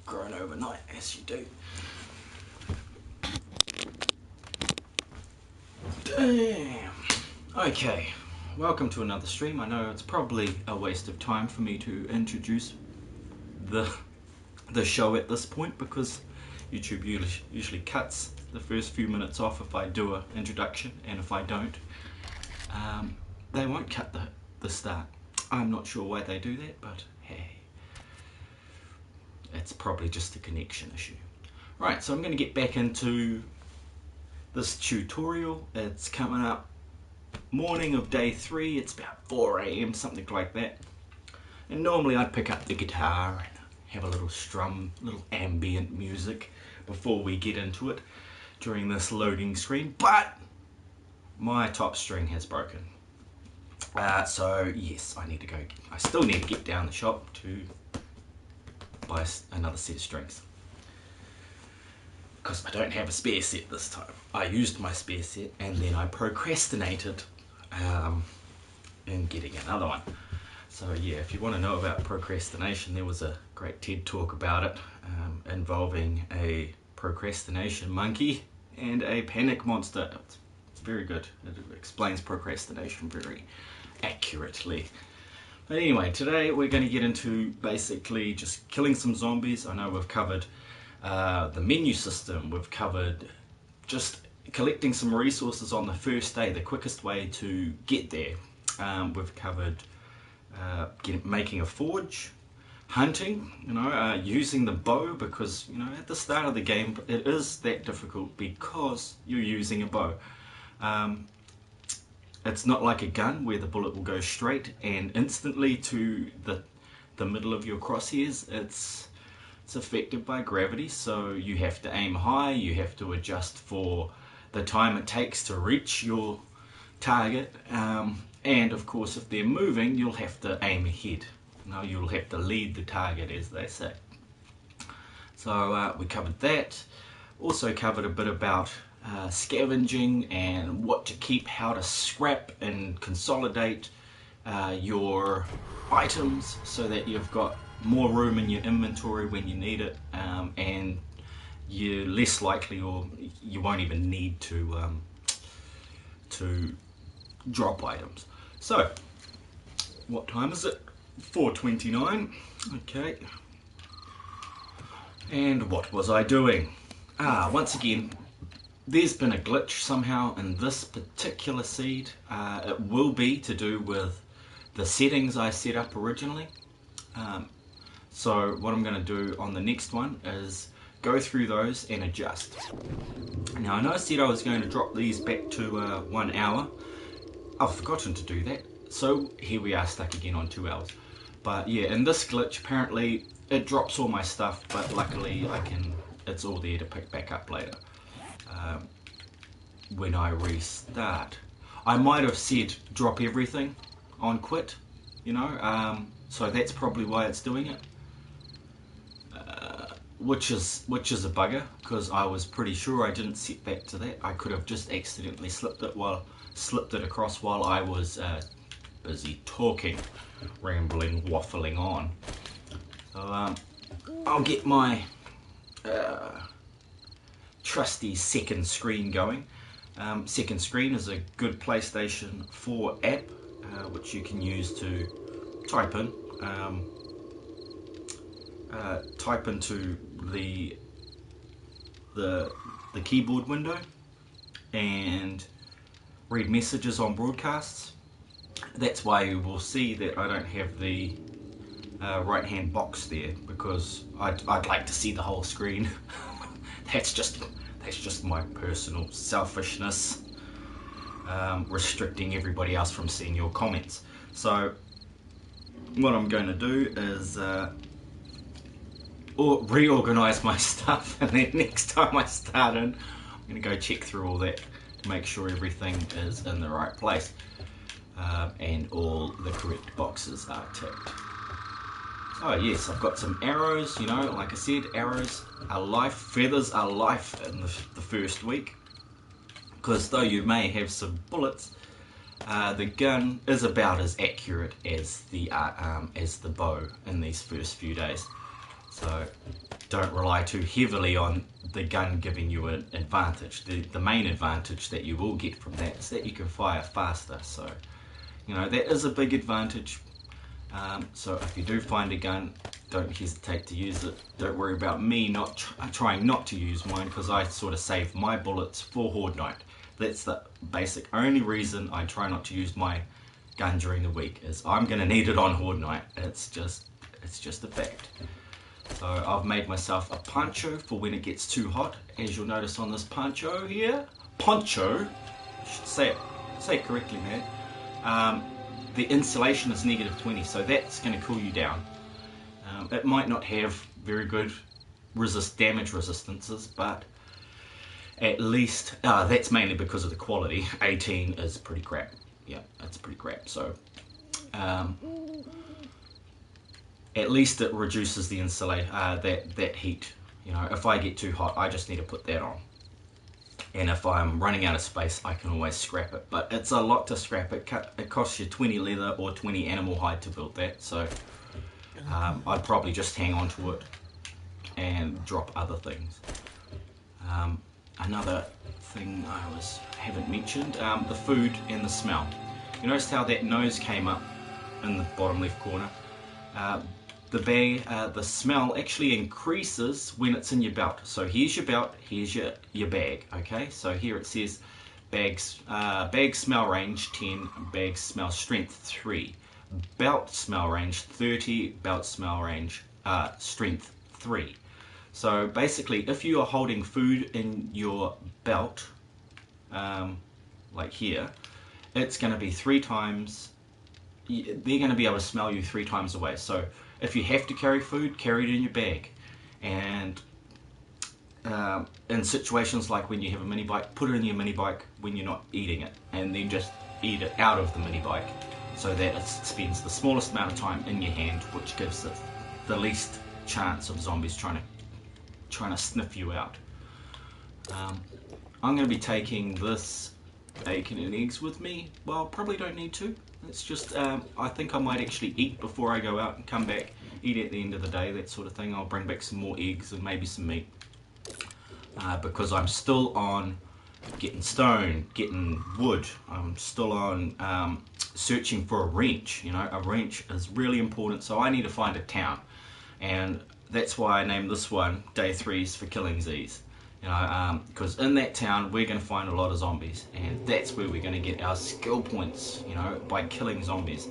grown overnight, as you do. Damn. Okay, welcome to another stream. I know it's probably a waste of time for me to introduce the show at this point, because YouTube usually cuts the first few minutes off if I do an introduction, and if I don't, they won't cut the start. I'm not sure why they do that, but hey, it's probably just a connection issue. Right, so I'm going to get back into this tutorial. It's coming up morning of day 3. It's about 4 AM, something like that. And normally I'd pick up the guitar and have a little strum, little ambient music before we get into it during this loading screen, but my top string has broken. So yes, I still need to get down the shop to buy another set of strings, because I don't have a spare set this time. I used my spare set and then I procrastinated in getting another one. So yeah, if you want to know about procrastination, there was a great TED talk about it, involving a procrastination monkey and a panic monster. It's very good. It explains procrastination very accurately. But anyway, today we're going to get into basically just killing some zombies. I know we've covered the menu system, we've covered just collecting some resources on the first day, the quickest way to get there. We've covered making a forge, hunting, using the bow, because at the start of the game it is that difficult because you're using a bow. It's not like a gun where the bullet will go straight and instantly to the middle of your crosshairs. It's affected by gravity, so you have to aim high, you have to adjust for the time it takes to reach your target, and of course if they're moving you'll have to aim ahead. You'll have to lead the target, as they say. So we covered that. Also covered a bit about scavenging and what to keep, how to scrap and consolidate your items so that you've got more room in your inventory when you need it, and you're less likely, or you won't even need to drop items. So what time is it? 4:29. Okay, and what was I doing? Once again, there's been a glitch somehow in this particular seed. It will be to do with the settings I set up originally. So what I'm going to do on the next one is go through those and adjust. Now I know I said I was going to drop these back to 1 hour. I've forgotten to do that, so here we are stuck again on 2 hours. But yeah, in this glitch apparently it drops all my stuff, but luckily it's all there to pick back up later when I restart. I might have said drop everything on quit, so that's probably why it's doing it, which is a bugger, because I was pretty sure I didn't set that to that. I could have just accidentally slipped it across while I was busy talking, rambling, waffling on. So I'll get my trusty second screen going. Second screen is a good PlayStation 4 app, which you can use to type into the keyboard window and read messages on broadcasts. That's why you will see that I don't have the right hand box there, because I'd like to see the whole screen. That's just my personal selfishness, restricting everybody else from seeing your comments. So what I'm going to do is reorganize my stuff, and then next time I start in, I'm going to go check through all that to make sure everything is in the right place, and all the correct boxes are ticked. Oh yes, I've got some arrows, like I said, arrows are life, feathers are life in the first week, because though you may have some bullets, the gun is about as accurate as the bow in these first few days. So don't rely too heavily on the gun giving you an advantage. The main advantage that you will get from that is that you can fire faster. So, you know, that is a big advantage. So if you do find a gun, don't hesitate to use it. Don't worry about me not trying not to use mine, because I sort of save my bullets for Horde Night. That's the basic only reason I try not to use my gun during the week, is I'm going to need it on Horde Night. It's just a fact. So I've made myself a poncho for when it gets too hot. As you'll notice on this poncho here, poncho, I should say it correctly, man. The insulation is -20, so that's going to cool you down. It might not have very good damage resistances, but at least that's mainly because of the quality. 18 is pretty crap. Yeah, that's pretty crap. So at least it reduces the that heat. You know, if I get too hot, I just need to put that on. And if I'm running out of space, I can always scrap it. But it's a lot to scrap it. It costs you 20 leather or 20 animal hide to build that. So I'd probably just hang on to it and drop other things. Another thing I haven't mentioned, the food and the smell. You noticed how that nose came up in the bottom left corner? The smell actually increases when it's in your belt. So here's your belt, here's your bag. Okay, so here it says bag smell range 10, bag smell strength 3, belt smell range 30, belt smell range strength 3. So basically, if you are holding food in your belt, like here, it's going to be 3 times. They're going to be able to smell you 3 times away. So if you have to carry food, carry it in your bag. And in situations like when you have a mini bike, put it in your mini bike when you're not eating it, and then just eat it out of the mini bike, so that it spends the smallest amount of time in your hand, which gives it the least chance of zombies trying to sniff you out. I'm going to be taking this bacon and eggs with me. Well, probably don't need to. It's just, I think I might actually eat before I go out and come back, eat at the end of the day, that sort of thing. I'll bring back some more eggs and maybe some meat. Because I'm still on getting stone, getting wood. I'm still on searching for a wrench. You know, a wrench is really important, so I need to find a town. And that's why I named this one Day 3's for Killing Z's. You know, because in that town we're going to find a lot of zombies, and that's where we're going to get our skill points, you know, by killing zombies.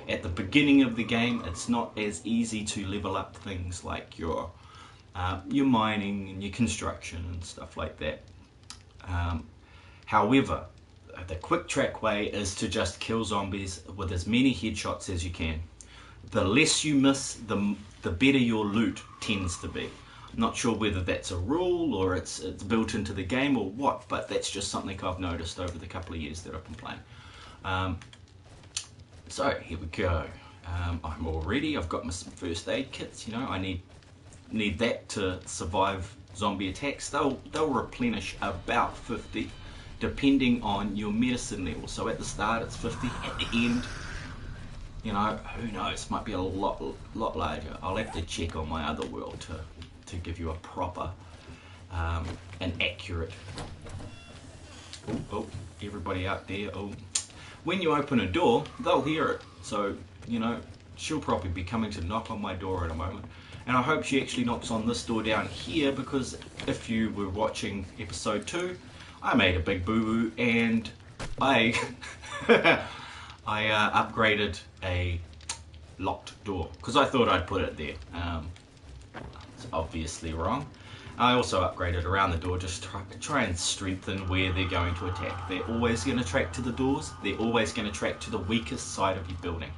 At the beginning of the game, it's not as easy to level up things like your mining and your construction and stuff like that. However, the quick track way is to just kill zombies with as many headshots as you can. The less you miss, the better your loot tends to be. I'm not sure whether that's a rule or it's built into the game or what, but that's just something I've noticed over the couple of years that I've been playing. So here we go. I'm all ready. I've got my first aid kits. You know, I need that to survive zombie attacks. They'll replenish about 50, depending on your medicine level. So at the start it's 50. At the end, you know, who knows? Might be a lot larger. I'll have to check on my other world to give you a proper and accurate. Oh, everybody out there. Oh, when you open a door, they'll hear it. So, you know, she'll probably be coming to knock on my door in a moment. And I hope she actually knocks on this door down here, because if you were watching episode 2, I made a big boo-boo and I upgraded a locked door because I thought I'd put it there. It's obviously wrong. I also upgraded around the door just to try and strengthen where they're going to attack. They're always going to track to the doors. They're always going to track to the weakest side of your building.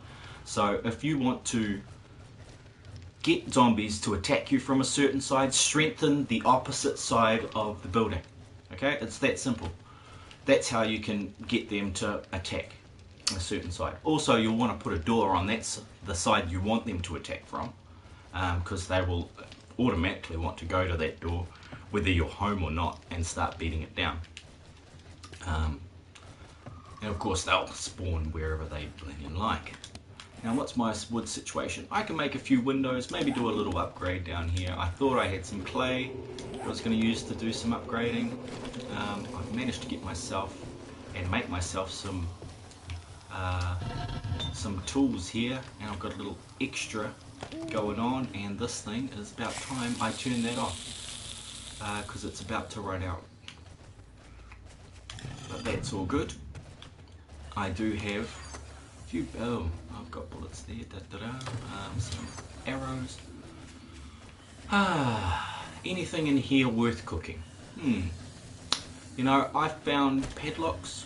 So if you want to get zombies to attack you from a certain side, strengthen the opposite side of the building. Okay, it's that simple. That's how you can get them to attack a certain side. Also, you'll want to put a door on the side you want them to attack from, because they will automatically want to go to that door whether you're home or not and start beating it down. And of course they'll spawn wherever they bling like. Now what's my wood situation? I can make a few windows, maybe do a little upgrade down here. I thought I had some clay I was going to use to do some upgrading. I've managed to get myself and make myself some tools here, and I've got a little extra going on, and this thing is about time I turn that off because it's about to run out. But that's all good. I do have a few, oh, I've got bullets there, some arrows. Anything in here worth cooking? You know, I've found padlocks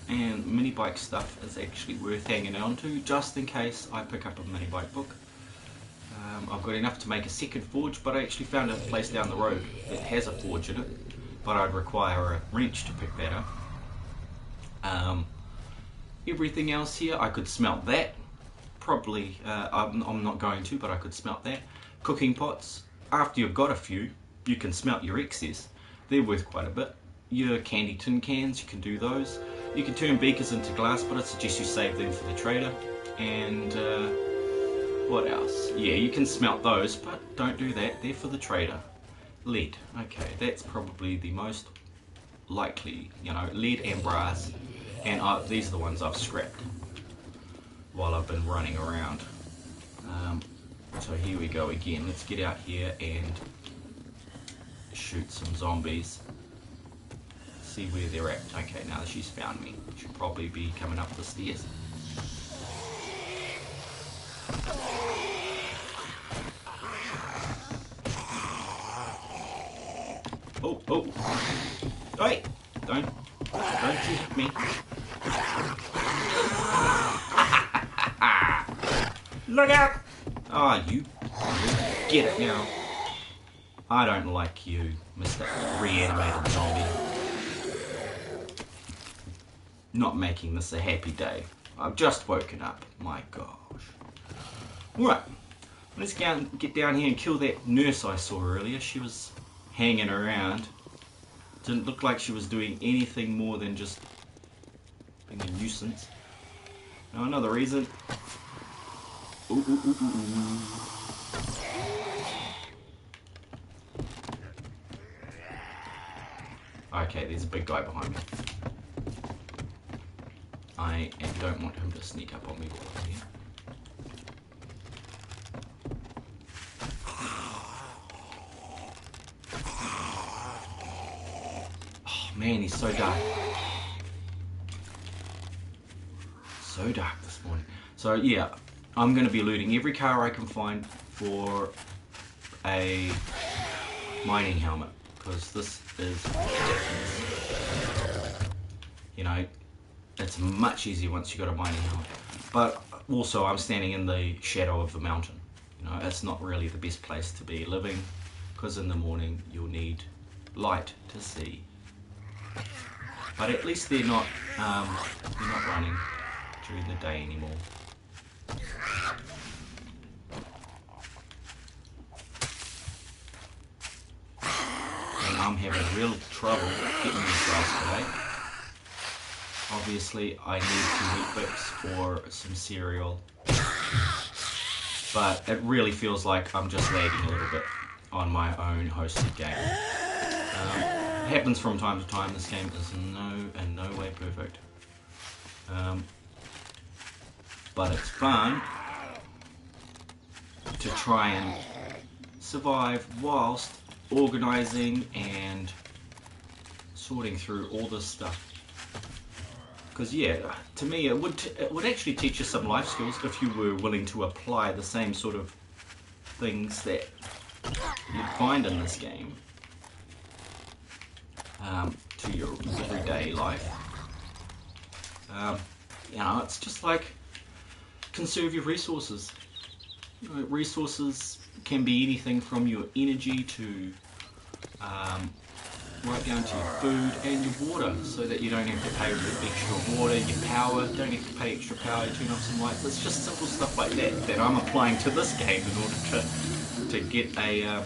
and mini bike stuff is actually worth hanging on to, just in case I pick up a mini bike book. I've got enough to make a second forge, but I actually found a place down the road that has a forge in it, but I'd require a wrench to pick that up. Everything else here, I could smelt that. Probably, I'm not going to, but I could smelt that. Cooking pots, after you've got a few, you can smelt your excess. They're worth quite a bit. Your candy tin cans, you can do those. You can turn beakers into glass, but I suggest you save them for the trader. And what else? Yeah, you can smelt those, but don't do that. They're for the trader. Lead. Okay, that's probably the most likely, you know, lead and brass. And these are the ones I've scrapped while I've been running around. So here we go again. Let's get out here and shoot some zombies. See where they're at. Okay, now that she's found me, she'll probably be coming up the stairs. Oh, wait, don't you hit me. Look out! Ah, you get it now. I don't like you, Mr. Reanimated Zombie. Not making this a happy day. I've just woken up. My gosh. Alright, let's get down here and kill that nurse I saw earlier. She was hanging around. Didn't look like she was doing anything more than just being a nuisance. Now another reason. Ooh. Okay, there's a big guy behind me. I don't want him to sneak up on me while I'm here. Oh man, he's so dark. So dark this morning. So yeah, I'm going to be looting every car I can find for a mining helmet, because this is ridiculous. You know, it's much easier once you've got a mining helmet. But also I'm standing in the shadow of the mountain. You know, it's not really the best place to be living, because in the morning you'll need light to see. But at least they're not running during the day anymore. And I'm having real trouble getting these guys today. Obviously I need 2 wheat bix for some cereal, but it really feels like I'm just lagging a little bit on my own hosted game. It happens from time to time. This game is in no way perfect, but it's fun to try and survive whilst organising and sorting through all this stuff. Because yeah, to me it would actually teach you some life skills if you were willing to apply the same sort of things that you'd find in this game to your everyday life. You know, it's just like conserve your resources. You know, resources can be anything from your energy to right down to your food and your water, so that you don't have to pay for extra water. Your power, don't have to pay extra power to turn off some lights. It's just simple stuff like that that I'm applying to this game in order to get a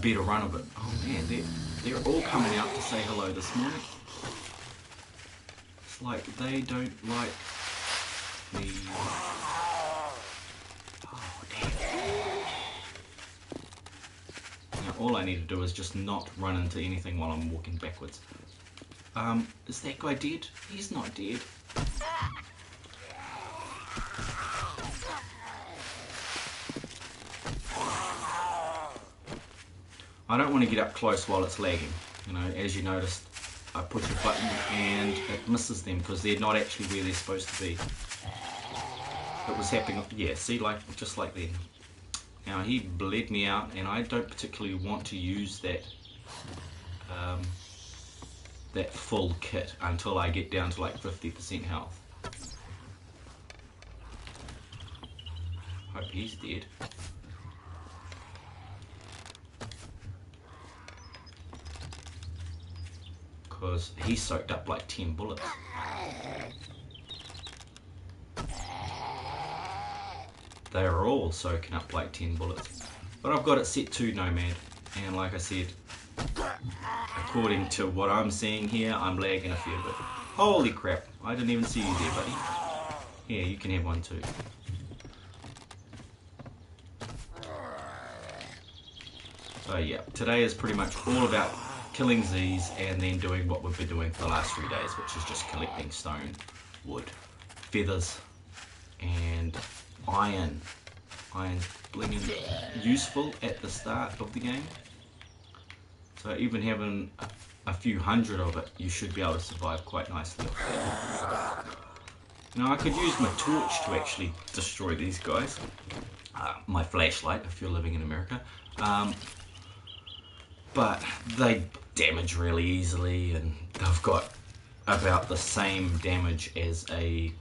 better run of it. Oh man, they're all coming out to say hello this morning. Like, they don't like me. Oh, damn. Now, all I need to do is just not run into anything while I'm walking backwards. Is that guy dead? He's not dead. I don't want to get up close while it's lagging. You know, as you noticed, I push a button and it misses them because they're not actually where they're supposed to be. It was happening, yeah, see, like, just like then. Now, he bled me out, and I don't particularly want to use that that full kit until I get down to like 50% health. Hope he's dead. Because he soaked up like 10 bullets. They are all soaking up like 10 bullets. But I've got it set to Nomad, and like I said, according to what I'm seeing here, I'm lagging a fair bit. Holy crap, I didn't even see you there, buddy. Here, you can have one too. So yeah, today is pretty much all about killing Z's and then doing what we've been doing for the last 3 days, which is just collecting stone, wood, feathers, and iron. Iron's blinging useful at the start of the game. So even having a few hundred of it, you should be able to survive quite nicely off that. Now I could use my torch to actually destroy these guys. My flashlight, if you're living in America. But they damage really easily, and they've got about the same damage as a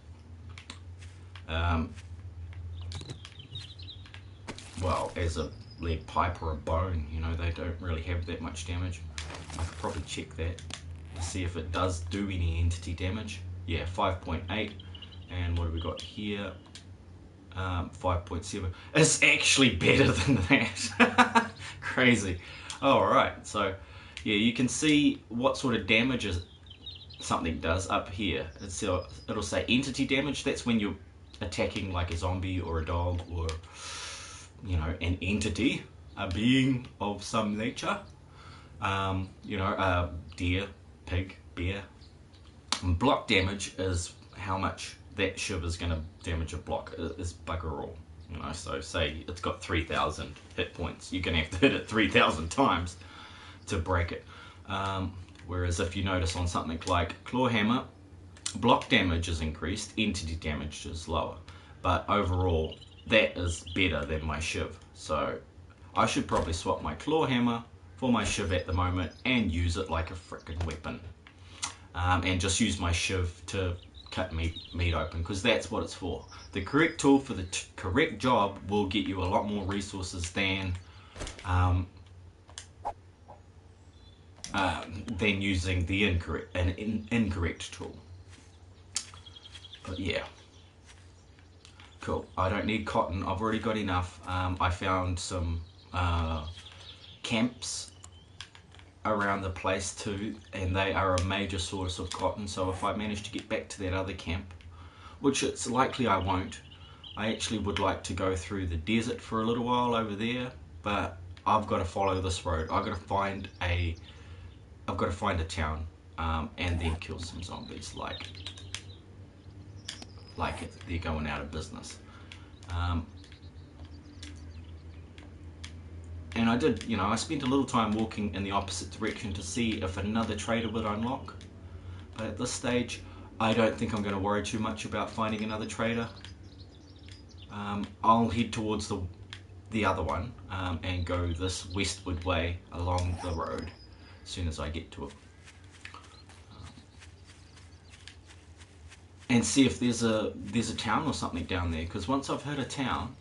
well, as a lead pipe or a bone. You know, they don't really have that much damage. I could probably check that to see if it does do any entity damage. Yeah, 5.8. And what have we got here? 5.7. It's actually better than that. Crazy. Alright, so yeah, you can see what sort of damage something does up here. It'll say entity damage. That's when you're attacking like a zombie or a dog or, you know, an entity, a being of some nature. You know, deer, pig, bear. And block damage is how much that shiv is going to damage a block. Is bugger all. You know, so say it's got 3,000 hit points, you're going to have to hit it 3,000 times to break it. Whereas if you notice on something like Clawhammer, block damage is increased, entity damage is lower. But overall, that is better than my shiv. So I should probably swap my Clawhammer for my shiv at the moment and use it like a frickin' weapon. And just use my shiv to cut meat open, because that's what it's for. The correct tool for the correct job will get you a lot more resources than using the incorrect tool. But yeah, cool. I don't need cotton. I've already got enough. I found some camps around the place too, and they are a major source of cotton. So if I manage to get back to that other camp, which it's likely I won't, I actually would like to go through the desert for a little while over there, but I've got to follow this road. I've got to find a town, and then kill some zombies like they're going out of business. And I did, you know, I spent a little time walking in the opposite direction to see if another trader would unlock. But at this stage, I don't think I'm going to worry too much about finding another trader. I'll head towards the other one and go this westward way along the road as soon as I get to it. And see if there's a town or something down there, because once I've hit a town,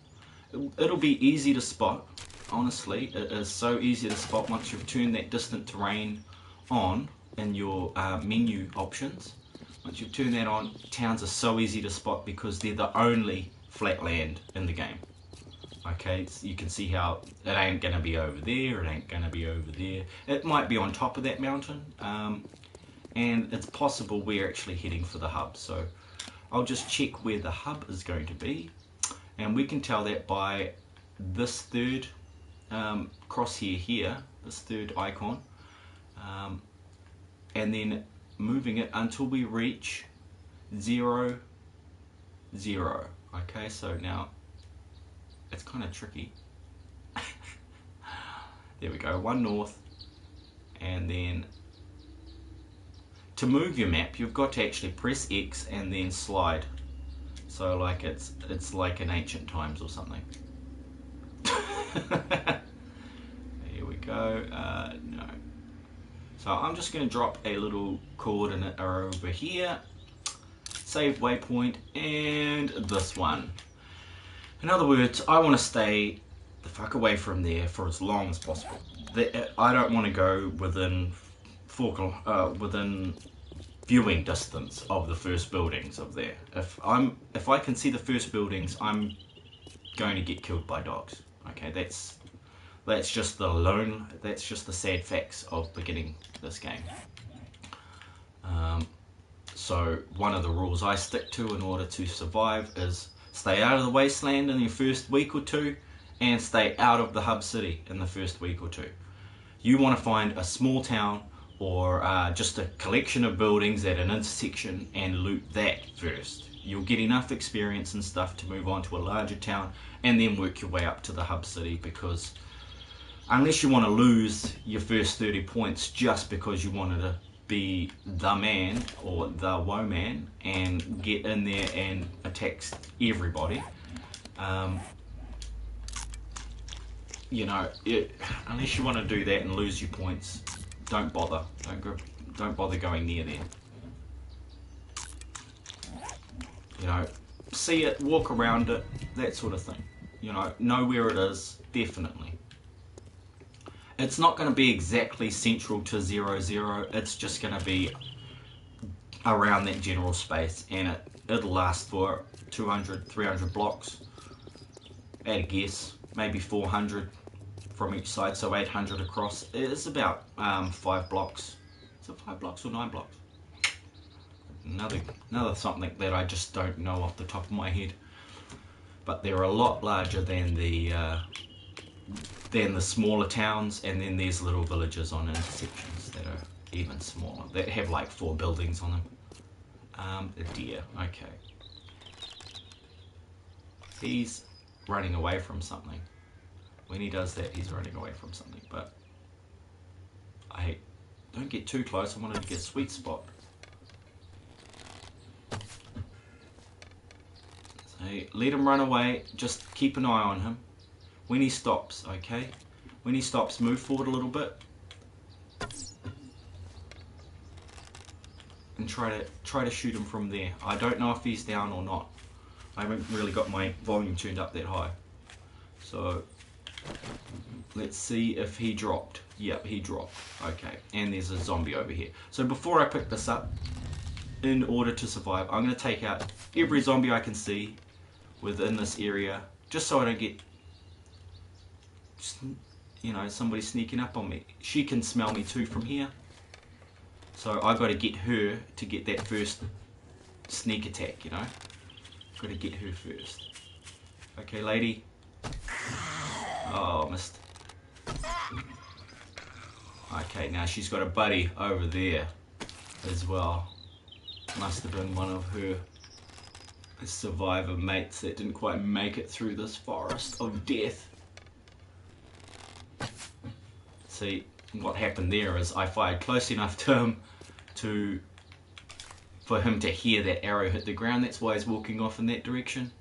it'll be easy to spot. Honestly, it is so easy to spot once you've turned that distant terrain on in your menu options. Once you've turned that on, towns are so easy to spot because they're the only flat land in the game. Okay, so you can see how it ain't going to be over there, it ain't going to be over there. It might be on top of that mountain, and it's possible we're actually heading for the hub. So I'll just check where the hub is going to be, and we can tell that by this third crosshair here, this third icon, and then moving it until we reach 0, 0. Okay, so now it's kind of tricky. There we go, 1 north, and then to move your map you've got to actually press X and then slide. So like it's like in ancient times or something. Here we go. No. So I'm just going to drop a little coordinate over here. Save waypoint and this one. In other words, I want to stay the fuck away from there for as long as possible. I don't want to go within within viewing distance of the first buildings of there. If I can see the first buildings, I'm going to get killed by dogs. Okay, that's just the sad facts of beginning this game. So one of the rules I stick to in order to survive is stay out of the wasteland in your first week or two, and stay out of the hub city in the first week or two. You want to find a small town or just a collection of buildings at an intersection and loot that first. You'll get enough experience and stuff to move on to a larger town and then work your way up to the hub city, because unless you want to lose your first 30 points just because you wanted to be the man or the woe man and get in there and attack everybody, you know, unless you want to do that and lose your points, don't bother. Don't bother going near there. You know, see it, walk around it, that sort of thing. You know where it is, definitely. It's not going to be exactly central to 0, 0. It's just going to be around that general space, and it'll last for 200, 300 blocks at a guess, maybe 400 from each side, so 800 across. It's about 5 blocks. Is it 5 blocks or 9 blocks? Another something that I just don't know off the top of my head. But they're a lot larger than the smaller towns, and then there's little villages on intersections that are even smaller, that have like 4 buildings on them. A deer, okay. He's running away from something. When he does that, he's running away from something, but don't get too close. I wanted to get a sweet spot. So let him run away, just keep an eye on him. When he stops, okay? When he stops, move forward a little bit. And try to shoot him from there. I don't know if he's down or not. I haven't really got my volume tuned up that high. So let's see if he dropped. Yep, he dropped. Okay, and there's a zombie over here. So before I pick this up, in order to survive, I'm going to take out every zombie I can see within this area, just so I don't get, you know, somebody sneaking up on me. She can smell me too from here, so I got to get her to get that first sneak attack. You know, got to get her first. Okay, lady. Oh, missed. Okay, now she's got a buddy over there as well. Must have been one of her survivor mates that didn't quite make it through this forest of death. See, what happened there is I fired close enough to him for him to hear that arrow hit the ground. That's why he's walking off in that direction.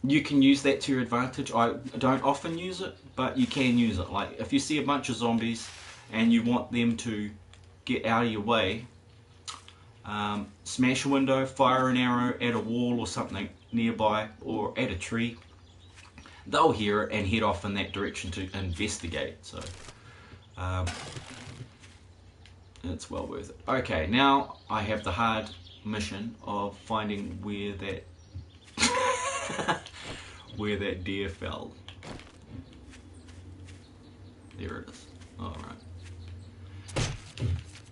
You can use that to your advantage. I don't often use it, but you can use it. Like if you see a bunch of zombies and you want them to get out of your way, smash a window, fire an arrow at a wall or something nearby, or at a tree. They'll hear it and head off in that direction to investigate. So it's well worth it. Okay, now I have the hard mission of finding where that where that deer fell. There it is. Alright.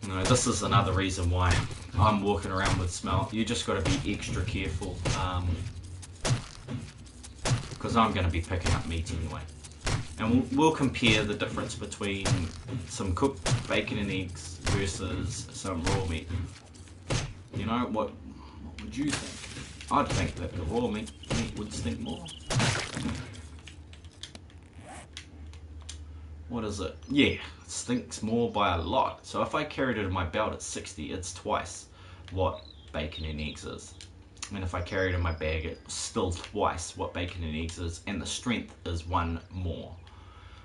You know, this is another reason why I'm walking around with smelt. You just got to be extra careful, because I'm going to be picking up meat anyway. And we'll compare the difference between some cooked bacon and eggs versus some raw meat. You know, what would you think? I'd think that the raw meat would stink more. What is it? Yeah, it stinks more by a lot. So if I carried it in my belt at 60, it's twice what bacon and eggs is. And if I carry it in my bag, it's still twice what bacon and eggs is, and the strength is 1 more.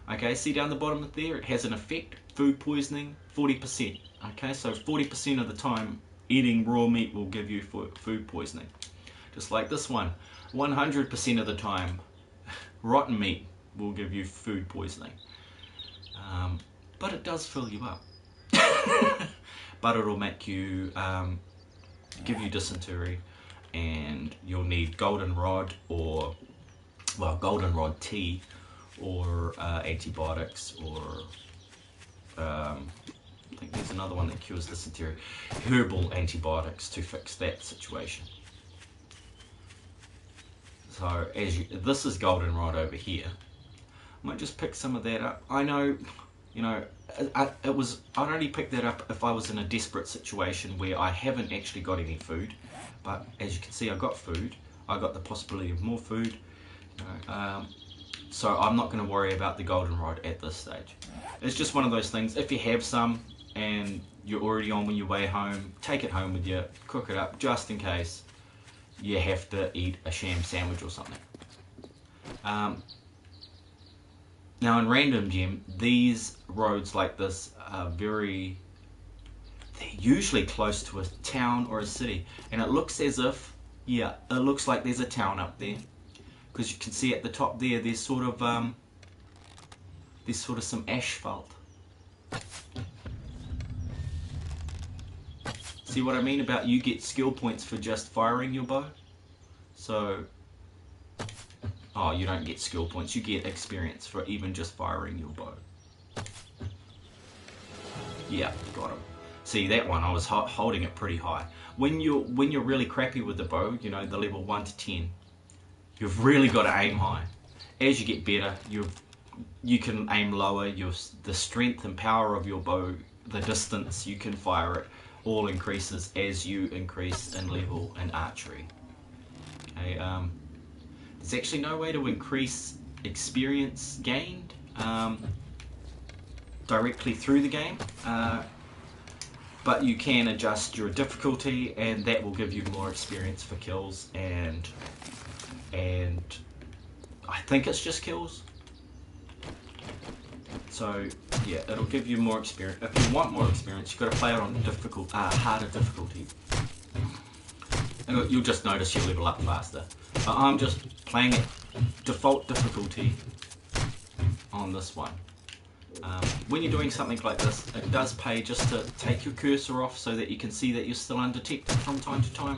Okay, see down the bottom of there, it has an effect, food poisoning, 40%. Okay, so 40% of the time, eating raw meat will give you food poisoning. Just like this one, 100% of the time, rotten meat will give you food poisoning. But it does fill you up. But it'll make you, give you dysentery, and you'll need goldenrod or, well, goldenrod tea, or antibiotics, or I think there's another one that cures dysentery, herbal antibiotics to fix that situation. So this is goldenrod over here. I might just pick some of that up. I know, you know, I'd only pick that up if I was in a desperate situation where I haven't actually got any food. But as you can see, I got food. I got the possibility of more food. You know, so I'm not going to worry about the goldenrod at this stage. It's just one of those things. If you have some and you're already on your way home, take it home with you, cook it up, just in case you have to eat a sham sandwich or something. Now in Random Gem, these roads like this are they're usually close to a town or a city, and it looks as if, yeah, it looks like there's a town up there, because you can see at the top there, there's sort of some asphalt. See what I mean about you get skill points for just firing your bow? So, oh, you don't get skill points, you get experience for even just firing your bow. Yeah, got him. See, that one, I was holding it pretty high. When you're really crappy with the bow, you know, the level 1 to 10, you've really got to aim high. As you get better, you can aim lower. The strength and power of your bow, the distance you can fire it, all increases as you increase in level in archery. Okay, there's actually no way to increase experience gained directly through the game, but you can adjust your difficulty, and that will give you more experience for kills, and I think it's just kills. So yeah, it'll give you more experience. If you want more experience, you've got to play it on harder difficulty. And you'll just notice you'll level up faster. But I'm just playing it default difficulty on this one. When you're doing something like this, it does pay just to take your cursor off so that you can see that you're still undetected from time to time.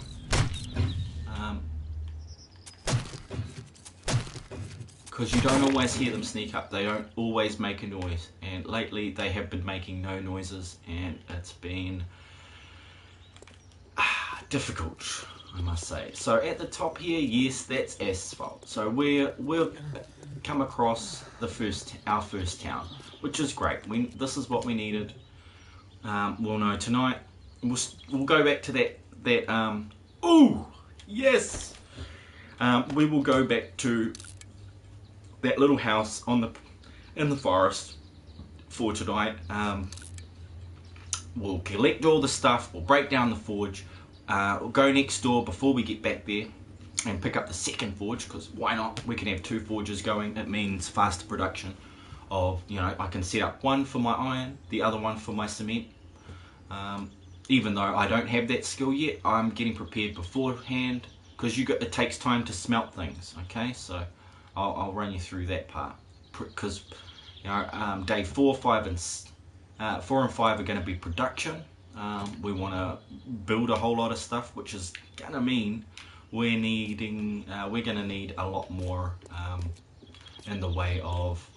Because you don't always hear them sneak up, they don't always make a noise, and lately they have been making no noises, and it's been difficult, I must say. So at the top here, yes, that's asphalt. So we've come across our first town, which is great. This is what we needed. We'll know tonight. We'll go back to that. Oh yes. We will go back to that little house in the forest for tonight. We'll collect all the stuff. We'll break down the forge. We'll go next door before we get back there and pick up the second forge, because why not? We can have 2 forges going. It means faster production of, you know, I can set up one for my iron, the other one for my cement. Even though I don't have that skill yet, I'm getting prepared beforehand, because it takes time to smelt things. Okay, so I'll run you through that part, because you know, day 4, 5, and 4 and 5 are going to be production. We want to build a whole lot of stuff, which is going to mean we're going to need a lot more in the way of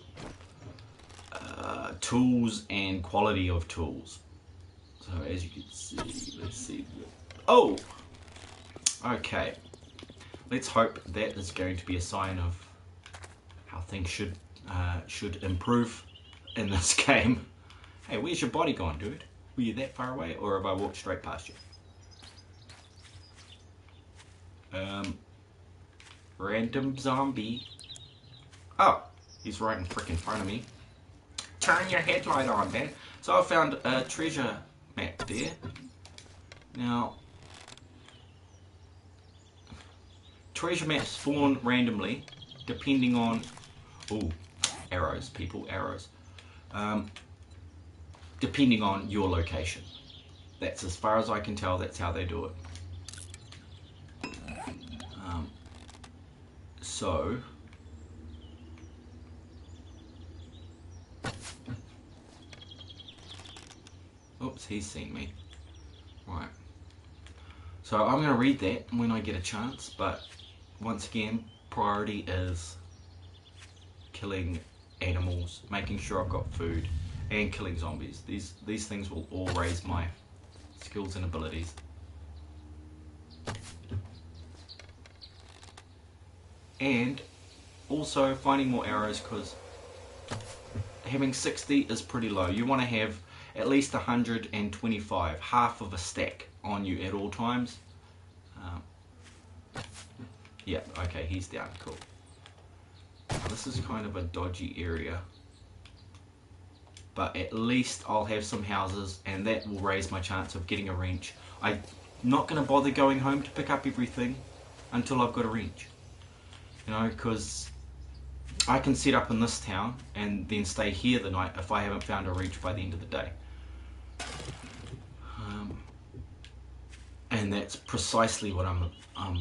tools and quality of tools. So as you can see, let's see. Oh! Okay. Let's hope that is going to be a sign of how things should improve in this game. Hey, where's your body gone, dude? Were you that far away, or have I walked straight past you? Random zombie. Oh, he's right in frickin' front of me. Turn your headlight on, man. So I found a treasure map there. Now, treasure maps spawn randomly, depending on... Ooh, arrows, people, arrows. Depending on your location. That's as far as I can tell, that's how they do it. So... Oops, he's seen me. Right. So I'm going to read that when I get a chance, but once again, priority is killing animals, making sure I've got food, and killing zombies. These things will all raise my skills and abilities. And also finding more arrows, because having 60 is pretty low. You want to have at least 125, half of a stack on you at all times. Yeah, okay, he's down, cool. Now, this is kind of a dodgy area, but at least I'll have some houses, and that will raise my chance of getting a wrench. I'm not going to bother going home to pick up everything until I've got a wrench. You know, because I can set up in this town and then stay here the night if I haven't found a wrench by the end of the day. And that's precisely what I'm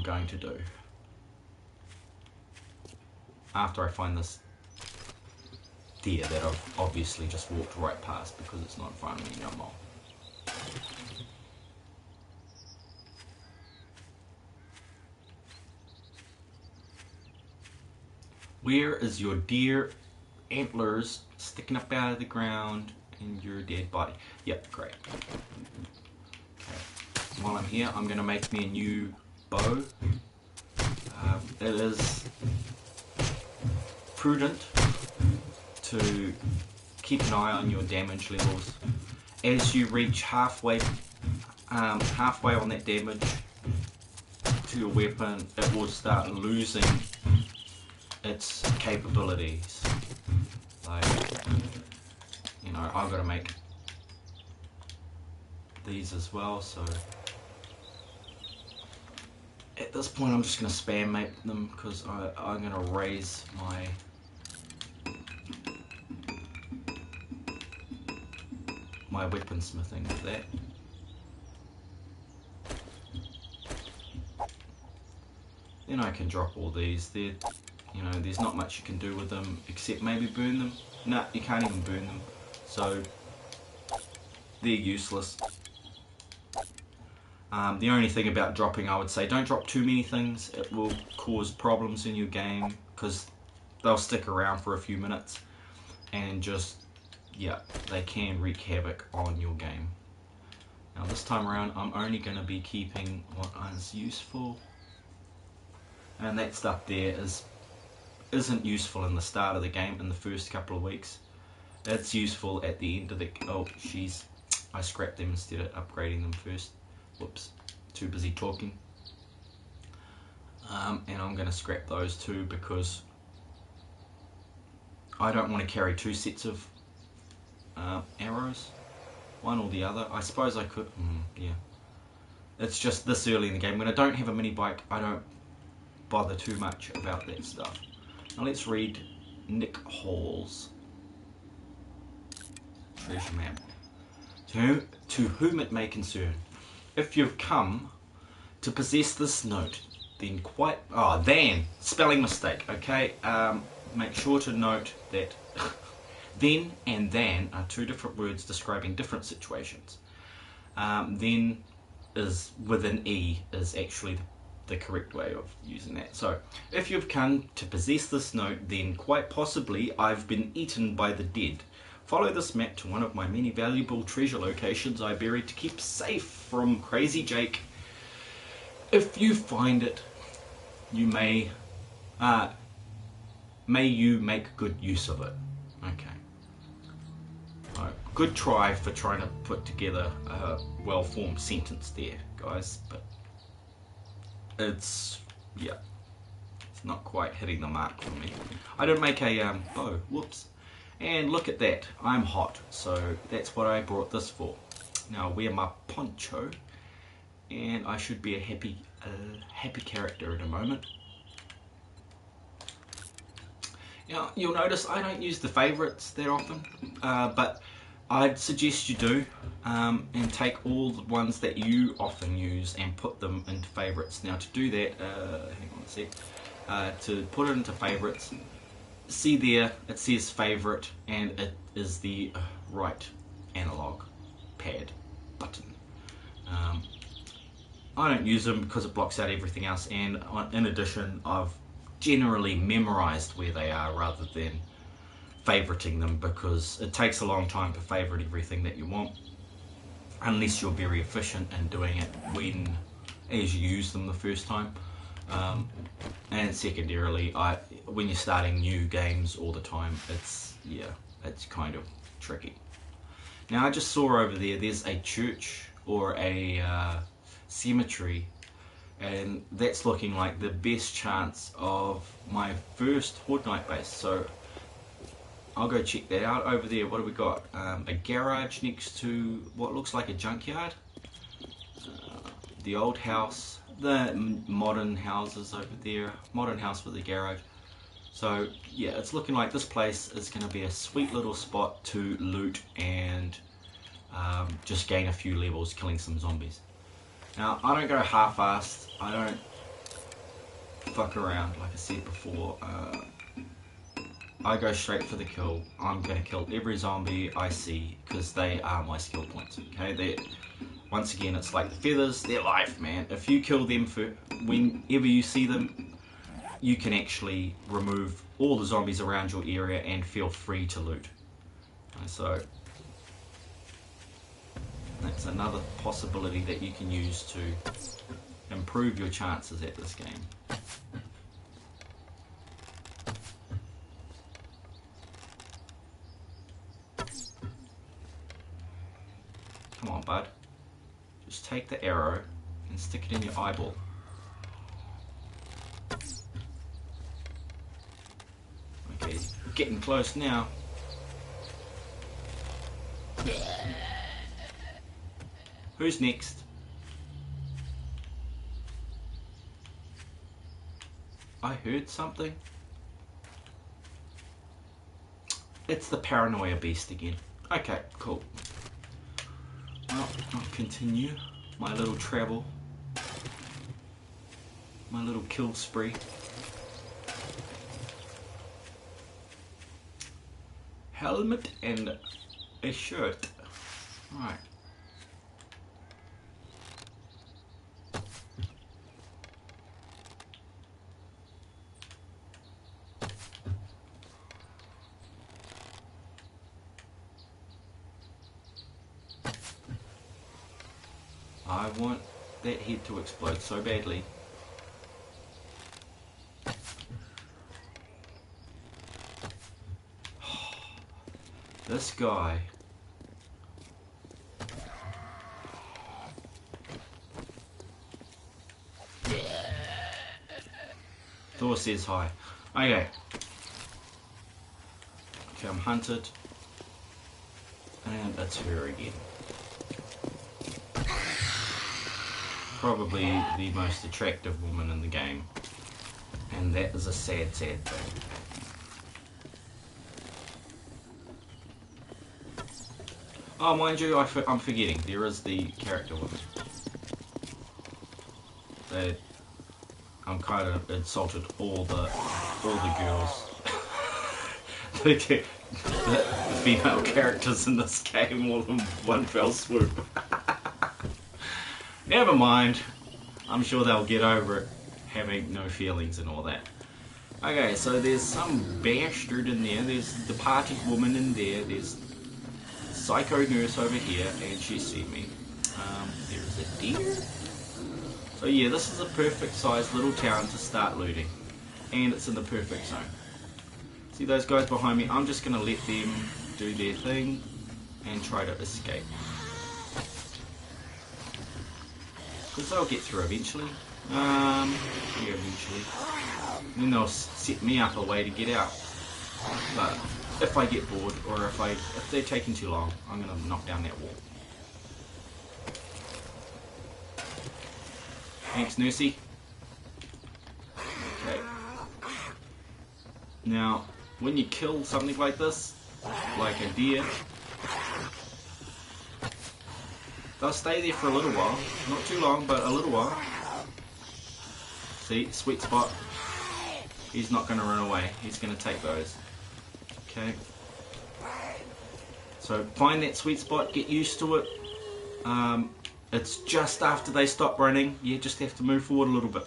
going to do. After I find this deer that I've obviously just walked right past because it's not in front of me no more. Where is your deer antlers sticking up out of the ground and your dead body? Yep, great. Okay. While I'm here, I'm going to make me a new bow. It is prudent to keep an eye on your damage levels. As you reach halfway on that damage to your weapon, it will start losing its capabilities. Like, you know, I've got to make these as well, so at this point I'm just going to spam make them because I'm going to raise my weaponsmithing with that. Then I can drop all these. They're, you know, there's not much you can do with them except maybe burn them. No, you can't even burn them, so they're useless. The only thing about dropping, I would say, don't drop too many things. It will cause problems in your game because they'll stick around for a few minutes and just, yeah, they can wreak havoc on your game. Now this time around, I'm only going to be keeping what is useful, and that stuff there isn't useful in the start of the game, in the first couple of weeks. It's useful at the end of the... Oh, jeez. I scrapped them instead of upgrading them first. Whoops. Too busy talking. And I'm going to scrap those too because I don't want to carry two sets of arrows. One or the other. I suppose I could... yeah. It's just this early in the game. When I don't have a mini bike, I don't bother too much about that stuff. Now let's read Nick Hall's treasure map. To whom it may concern. If you've come to possess this note, then spelling mistake, okay? Make sure to note that then and than are two different words describing different situations. Then is with an E is actually the correct way of using that. So, if you've come to possess this note, then quite possibly I've been eaten by the dead, Follow this map to one of my many valuable treasure locations I buried to keep safe from Crazy Jake. If you find it, you may you make good use of it. Okay. Right. Good try for trying to put together a well-formed sentence there, guys, but it's not quite hitting the mark for me. I didn't make a bow. Whoops. And look at that. I'm hot, so that's what I brought this for. Now I'll wear my poncho, and I should be a happy character in a moment. Now you'll notice I don't use the favourites that often, but I'd suggest you do, and take all the ones that you often use and put them into favourites. Now to do that, hang on a sec. To put it into favourites, see there it says favourite, and it is the right analog pad button. I don't use them because it blocks out everything else, and in addition I've generally memorised where they are rather than favoriting them, because it takes a long time to favourite everything that you want, unless you're very efficient in doing it as you use them the first time. And secondarily, when you're starting new games all the time, it's kind of tricky. Now I just saw over there's a church or a cemetery, and that's looking like the best chance of my first Horde Night base, so I'll go check that out. Over there, what do we got? A garage next to what looks like a junkyard, the old house, the modern houses over there, modern house with a garage. So yeah, it's looking like this place is going to be a sweet little spot to loot and just gain a few levels killing some zombies. Now I don't go half-assed, I don't fuck around like I said before. I go straight for the kill. I'm going to kill every zombie I see because they are my skill points. Okay, once again, it's like the feathers, they're life, man. If you kill them whenever you see them, you can actually remove all the zombies around your area and feel free to loot. So that's another possibility that you can use to improve your chances at this game. Come on, bud. Just take the arrow and stick it in your eyeball. Okay, getting close now. Who's next? I heard something. It's the paranoia beast again. Okay, cool. Well, I'll continue my little travel, my little kill spree. Helmet and a shirt. Right. I want that head to explode so badly. This guy. Thor says hi. Okay. Okay, I'm hunted. And it's her again. Probably the most attractive woman in the game, and that is a sad, sad thing. Oh, mind you, I'm forgetting, there is the character woman. I'm kind of insulted all the girls, the female characters in this game all in one fell swoop. Never mind, I'm sure they'll get over it, having no feelings and all that. Okay, so there's some bastard in there, there's the party woman in there, there's psycho nurse over here, and she's seen me. There is a deer. So yeah, this is a perfect sized little town to start looting. And it's in the perfect zone. See those guys behind me? I'm just going to let them do their thing and try to escape. Because they'll get through eventually. Yeah, eventually. Then they'll set me up a way to get out. But if I get bored, or if they're taking too long, I'm going to knock down that wall. Thanks, Nursey. Okay. Now, when you kill something like this, like a deer, they'll stay there for a little while. Not too long, but a little while. See, sweet spot. He's not going to run away. He's going to take those. Okay. So find that sweet spot, get used to it. It's just after they stop running. You just have to move forward a little bit.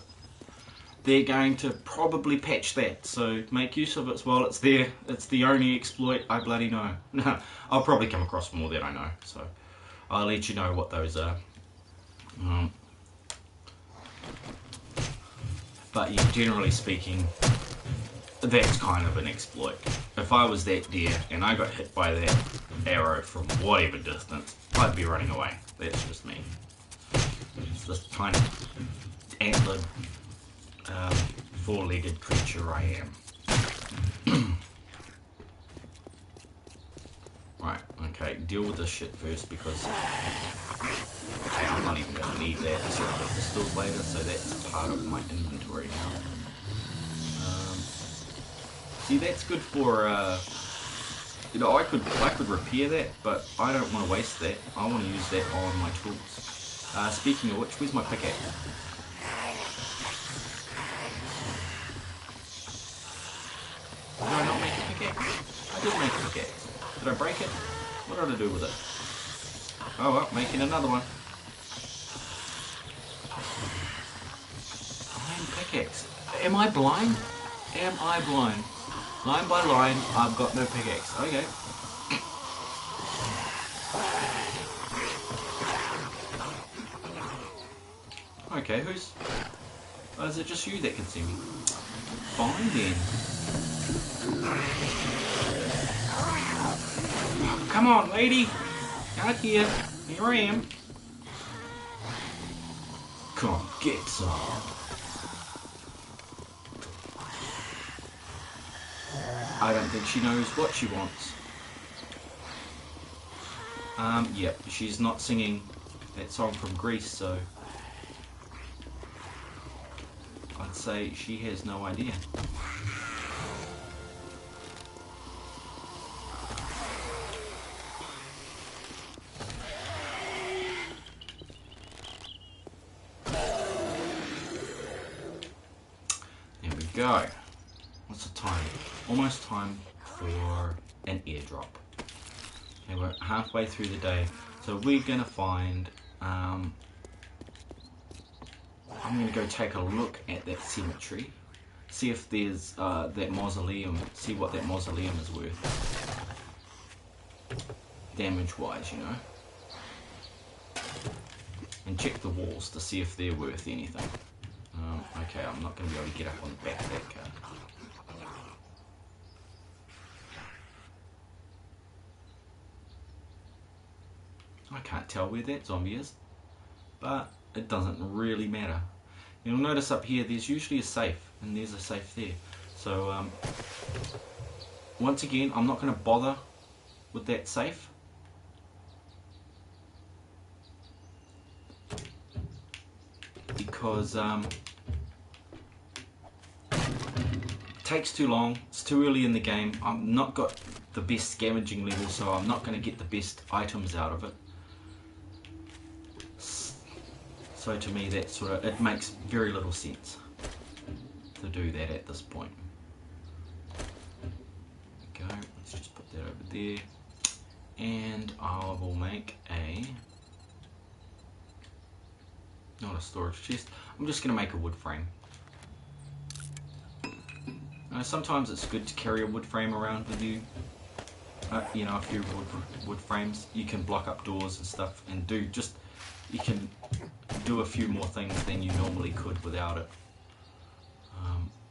They're going to probably patch that, so make use of it while it's there. It's the only exploit I bloody know. No, I'll probably come across more that I know, so I'll let you know what those are. But yeah, generally speaking, that's kind of an exploit. If I was that deer and I got hit by that arrow from whatever distance, I'd be running away. That's just me. It's this tiny antlered, four-legged creature I am. Right, okay, deal with this shit first because okay, I'm not even going to need that to set up the pistols later, so that's part of my inventory now. See, that's good for, you know, I could repair that, but I don't want to waste that. I want to use that on my tools. Speaking of which, where's my pickaxe? Did I not make a pickaxe? I did make a pickaxe. Did I break it? What did I do with it? Oh well, making another one. Iron pickaxe. Am I blind? Am I blind? Line by line, I've got no pickaxe. Okay. Okay, who's... Oh, is it just you that can see me? Fine then. Oh, come on, lady! Out here. Here I am. Come get some. I don't think she knows what she wants. Yep, she's not singing that song from Greece, so I'd say she has no idea. There we go. What's the time? Almost time for an airdrop. Okay, we're halfway through the day, so we're gonna find. I'm gonna go take a look at that cemetery, see if there's that mausoleum, see what that mausoleum is worth, damage-wise, you know, and check the walls to see if they're worth anything. Okay, I'm not gonna be able to get up on the back of that car. I can't tell where that zombie is, but it doesn't really matter. You'll notice up here there's usually a safe, and there's a safe there. So once again, I'm not going to bother with that safe. Because it takes too long, it's too early in the game, I've not got the best scavenging level, so I'm not going to get the best items out of it. So to me, that sort of, it makes very little sense to do that at this point. There we go, let's just put that over there, and I will make a, not a storage chest, I'm just going to make a wood frame. Sometimes it's good to carry a wood frame around with you. you know, a few wood frames. You can block up doors and stuff, and you can do a few more things than you normally could without it.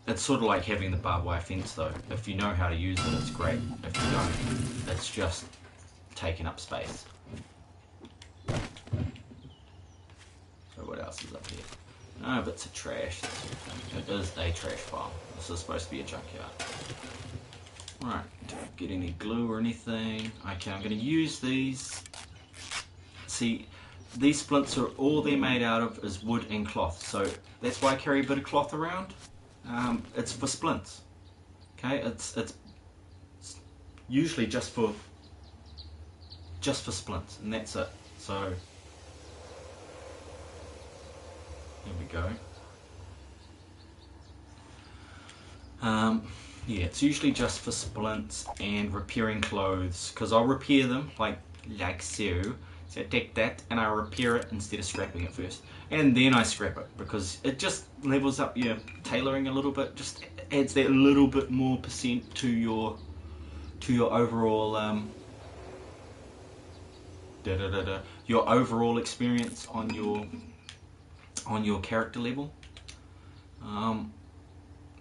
It's sort of like having the barbed wire fence though. If you know how to use it, it's great. If you don't, it's just taking up space. So what else is up here? No bits of trash. It is a trash pile. This is supposed to be a junkyard. Right, don't get any glue or anything. Okay, I'm going to use these. See, these splints are all they're made out of is wood and cloth. So that's why I carry a bit of cloth around. It's for splints. Okay, it's usually just for splints, and that's it. So here we go. Yeah, it's usually just for splints and repairing clothes, because I'll repair them like so. So I take that and I repair it instead of scrapping it first, and then I scrap it because it just levels up your tailoring a little bit. Just adds that little bit more percent to your overall your overall experience on your character level. And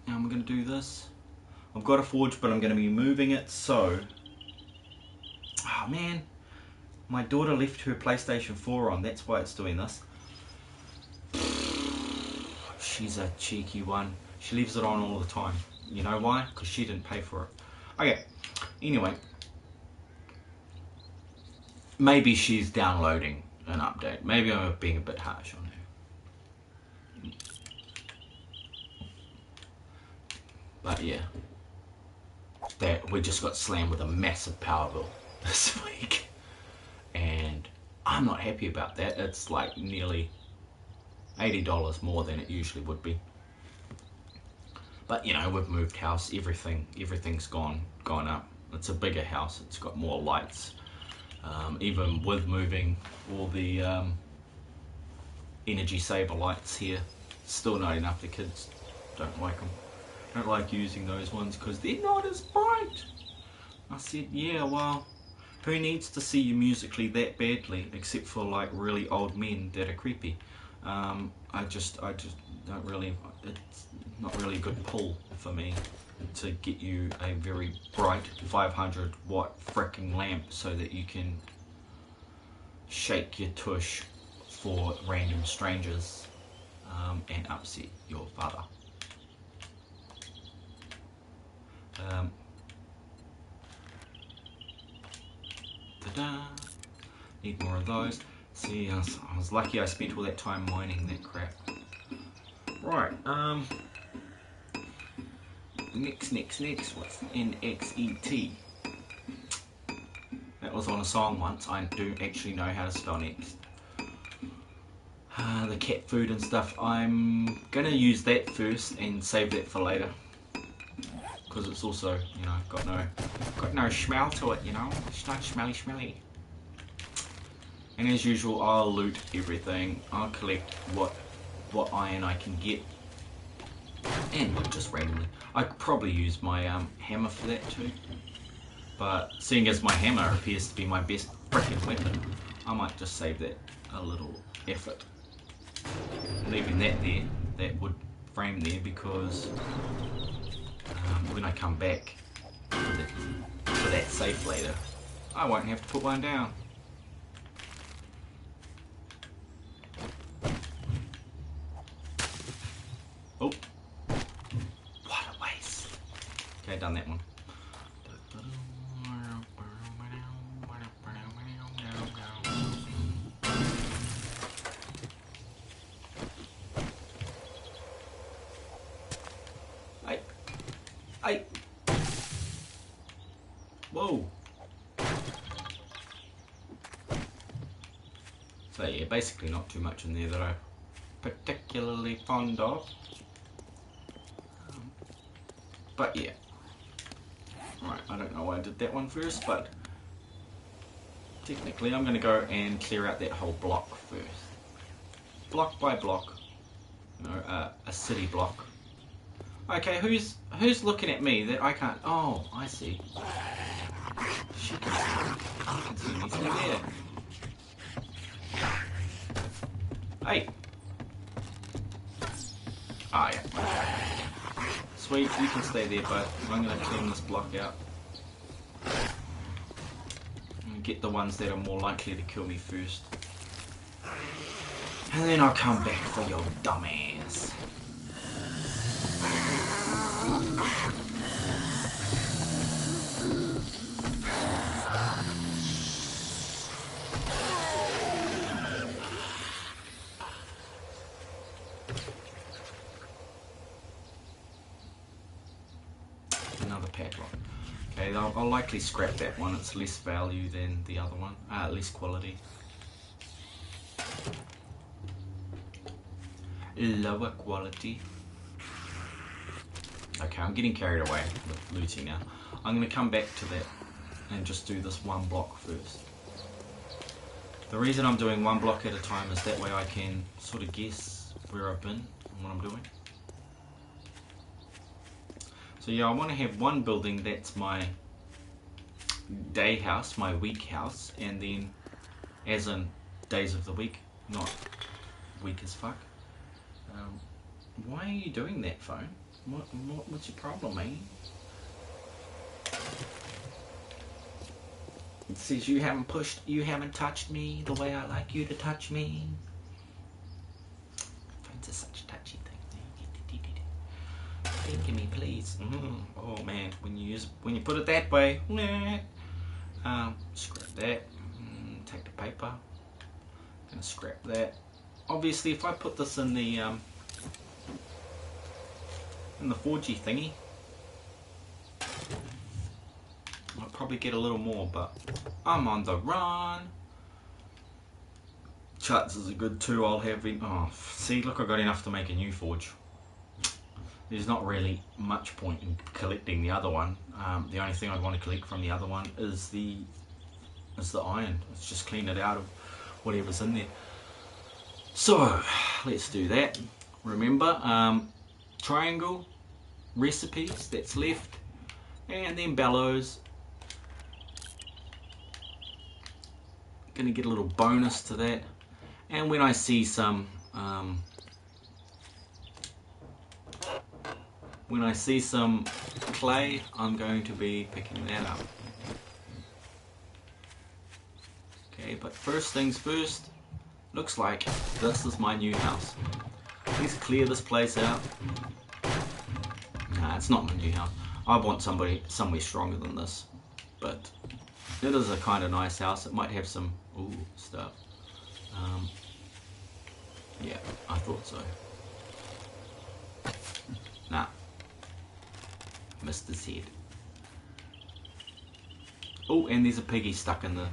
we're going to do this. I've got a forge, but I'm going to be moving it, so... Oh man, my daughter left her PlayStation 4 on, that's why it's doing this. She's a cheeky one. She leaves it on all the time. You know why? Because she didn't pay for it. Okay, anyway. Maybe she's downloading an update. Maybe I'm being a bit harsh on her. But yeah, that we just got slammed with a massive power bill this week, and I'm not happy about that. It's like nearly $80 more than it usually would be. But you know, we've moved house. Everything's gone up. It's a bigger house. It's got more lights. Even with moving all the energy saver lights here, still not enough. The kids don't like them. Don't like using those ones because they're not as bright. I said, yeah, well, who needs to see you musically that badly, except for like really old men that are creepy. I just don't really, it's not really a good pull for me to get you a very bright 500 watt fricking lamp so that you can shake your tush for random strangers and upset your father. Ta-da! Need more of those. See, I was lucky I spent all that time mining that crap. Right, next, what's NXET? That was on a song once. I do actually know how to spell next. The cat food and stuff, I'm gonna use that first and save that for later. Because it's also, you know, got no smell to it, you know. It's not smelly. And as usual, I'll loot everything. I'll collect what iron I can get, and loot just randomly. I could probably use my hammer for that too. But seeing as my hammer appears to be my best freaking weapon, I might just save that a little effort, leaving that there, that wood frame there, because when I come back for that safe later, I won't have to put one down. Oh, what a waste. Okay, done that one. Hey. Whoa. So yeah, basically not too much in there that I'm particularly fond of. But yeah. Right, I don't know why I did that one first, but technically I'm going to go and clear out that whole block first. Block by block. You know, a city block. Okay, who's looking at me that I can't... Oh, I see. She can see me through there. Hey! Ah, yeah. Sweet, you can stay there, but I'm going to clean this block out. And get the ones that are more likely to kill me first. And then I'll come back for your dumbass. Another padlock. Okay, I'll likely scrap that one. It's less value than the other one. Less quality. Lower quality. Okay, I'm getting carried away with looting now. I'm going to come back to that and just do this one block first. The reason I'm doing one block at a time is that way I can sort of guess where I've been and what I'm doing. So yeah, I want to have one building that's my day house, my week house, and then as in days of the week, not weak as fuck. Why are you doing that, phone? What's your problem, man? It says you haven't touched me the way I like you to touch me. Phones are such a touchy thing. Think of me, please. Oh man, when you put it that way, scrap that. Take the paper. Gonna scrap that. Obviously, if I put this in the forgy thingy, I'll probably get a little more, but I'm on the run. Chances are good too. I'll have see, look, I got enough to make a new forge. There's not really much point in collecting the other one. The only thing I'd want to collect from the other one is the iron. Let's just clean it out of whatever's in there. So let's do that. Remember, triangle recipes that's left, and then bellows. Gonna get a little bonus to that, and when I see some clay, I'm going to be picking that up. Okay, but first things first. Looks like this is my new house. Let's clear this place out. Nah, it's not my new house. I want somewhere stronger than this. But it is a kind of nice house. It might have some stuff. Yeah, I thought so. Nah. Missed his head. Oh, and there's a piggy stuck in there.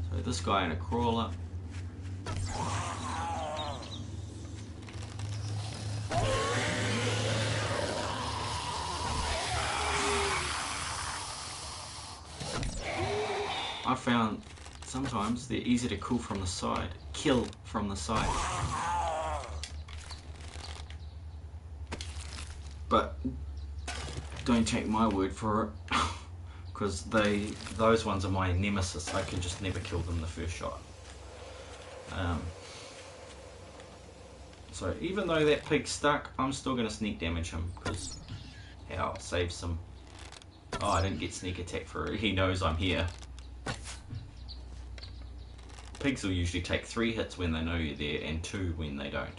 So this guy in a crawler. I found sometimes they're easy to kill from the side. But don't take my word for it, because those ones are my nemesis. I can just never kill them the first shot. So even though that pig's stuck, I'm still going to sneak damage him, because I'll save some. Oh, I didn't get sneak attack for it. He knows I'm here. Pigs will usually take 3 hits when they know you're there, and 2 when they don't.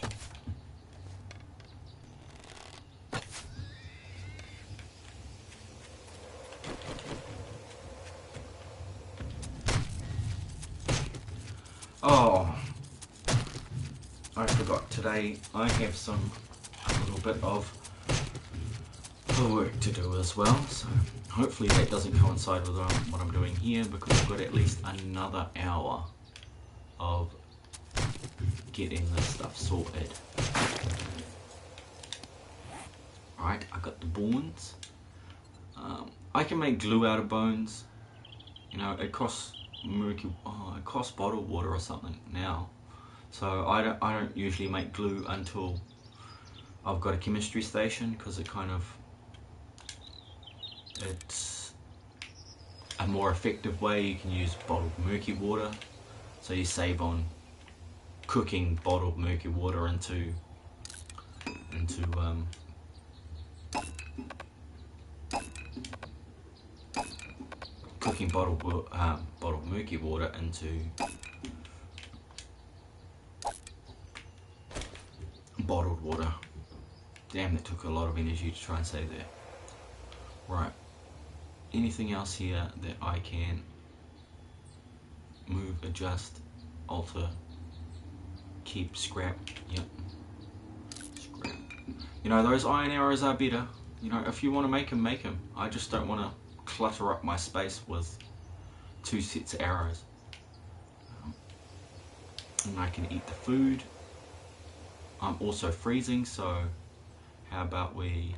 Oh, I forgot, today I have a little bit of work to do as well, so hopefully that doesn't coincide with what I'm doing here, because I've got at least another hour of getting this stuff sorted. Right, I got the bones. I can make glue out of bones. You know, it costs it costs bottled water or something now. So I don't usually make glue until I've got a chemistry station because it's a more effective way. You can use bottled murky water, so you save on cooking bottled murky water into cooking bottled murky water into bottled water. Damn, that took a lot of energy to try and say that. Right. Anything else here that I can move, adjust, alter, keep, scrap? Yep. Scrap. You know, those iron arrows are better. You know, if you want to make them, make them. I just don't want to clutter up my space with 2 sets of arrows. And I can eat the food. I'm also freezing, so how about we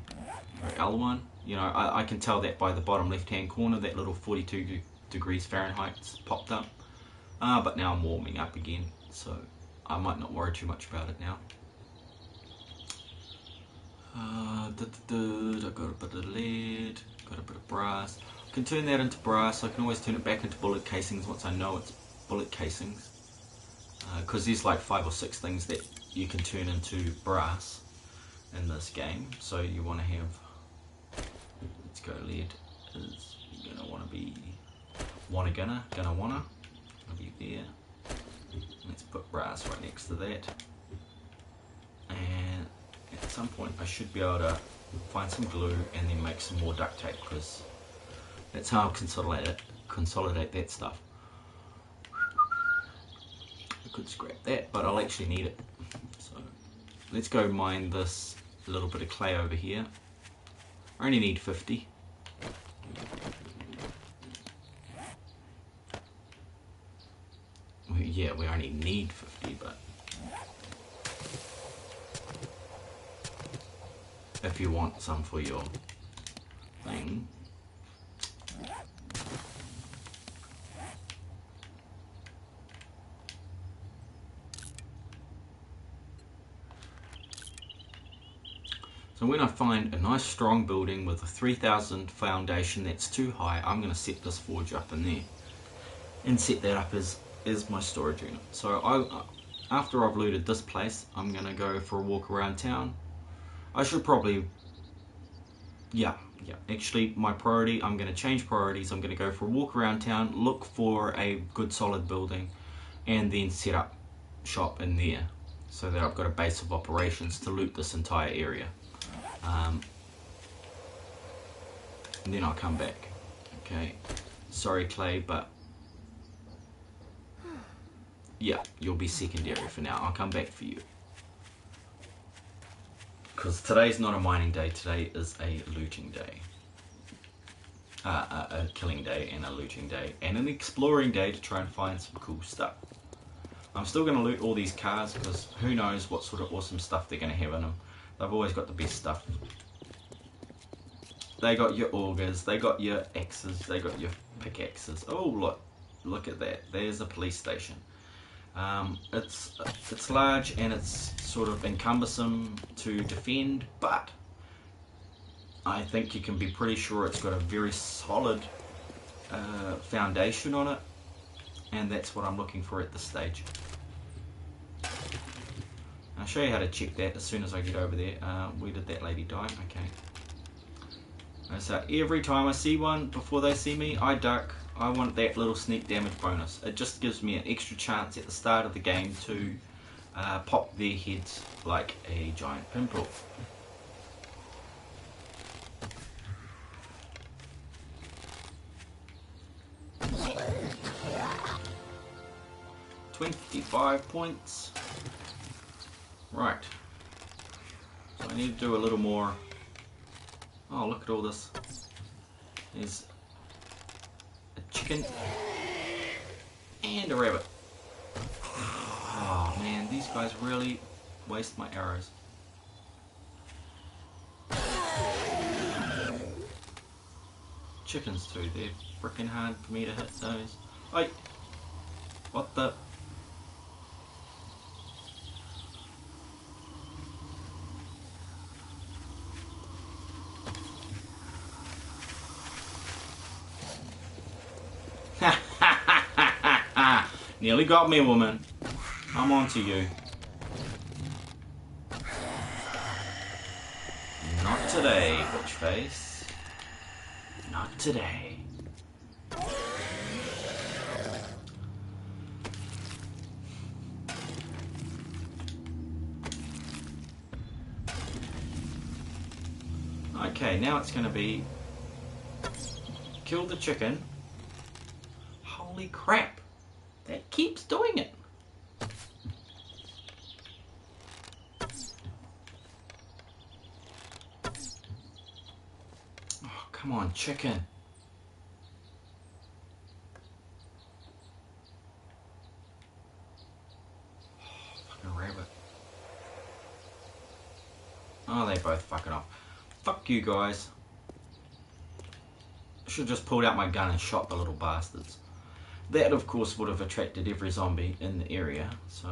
go L1? You know, I can tell that by the bottom left hand corner, that little 42 degrees Fahrenheit's popped up. But now I'm warming up again, so I might not worry too much about it now. I've got a bit of lead, got a bit of brass. I can turn that into brass. I can always turn it back into bullet casings once I know it's bullet casings. Because there's like 5 or 6 things that you can turn into brass in this game. So you want to have, let's go, lead is gonna want to be gonna be there. Let's put brass right next to that, and at some point I should be able to find some glue and then make some more duct tape, because that's how I'll consolidate that stuff. I could scrap that, but I'll actually need it. So let's go mine this little bit of clay over here. I only need 50. Yeah, we only need 50, but if you want some for your thing. So when I find a nice strong building with a 3000 foundation that's too high, I'm going to set this forge up in there and set that up as my storage unit. So after I've looted this place, I'm going to go for a walk around town. I should probably, yeah, actually my priority, I'm going to change priorities. I'm going to go for a walk around town, look for a good solid building, and then set up shop in there so that I've got a base of operations to loot this entire area. And then I'll come back. Okay, sorry Clay, but yeah, you'll be secondary for now. I'll come back for you, because today's not a mining day. Today is a looting day, a killing day and a looting day and an exploring day to try and find some cool stuff. I'm still going to loot all these cars, because who knows what sort of awesome stuff they're going to have in them. They've always got the best stuff. They got your augers, they got your axes, they got your pickaxes. Oh look at that, there's a police station. It's large and it's sort of cumbersome to defend, but I think you can be pretty sure it's got a very solid foundation on it, and that's what I'm looking for at this stage. I'll show you how to check that as soon as I get over there. Where did that lady die? Okay. So every time I see one, before they see me, I duck. I want that little sneak damage bonus. It just gives me an extra chance at the start of the game to pop their heads like a giant pimple. $25 points. Right. So I need to do a little more. Oh, look at all this. There's a chicken and a rabbit. Oh man, these guys really waste my arrows. Chickens too, they're freaking hard for me to hit those. Hey! What the? Nearly got me, woman. I'm on to you. Not today, bitch face. Not today. Okay, now it's going to be kill the chicken. Holy crap, that keeps doing it. Oh, come on, chicken. Oh, fucking rabbit. Oh, they both fucking off. Fuck you guys. I should have just pulled out my gun and shot the little bastards. That, of course, would have attracted every zombie in the area, so...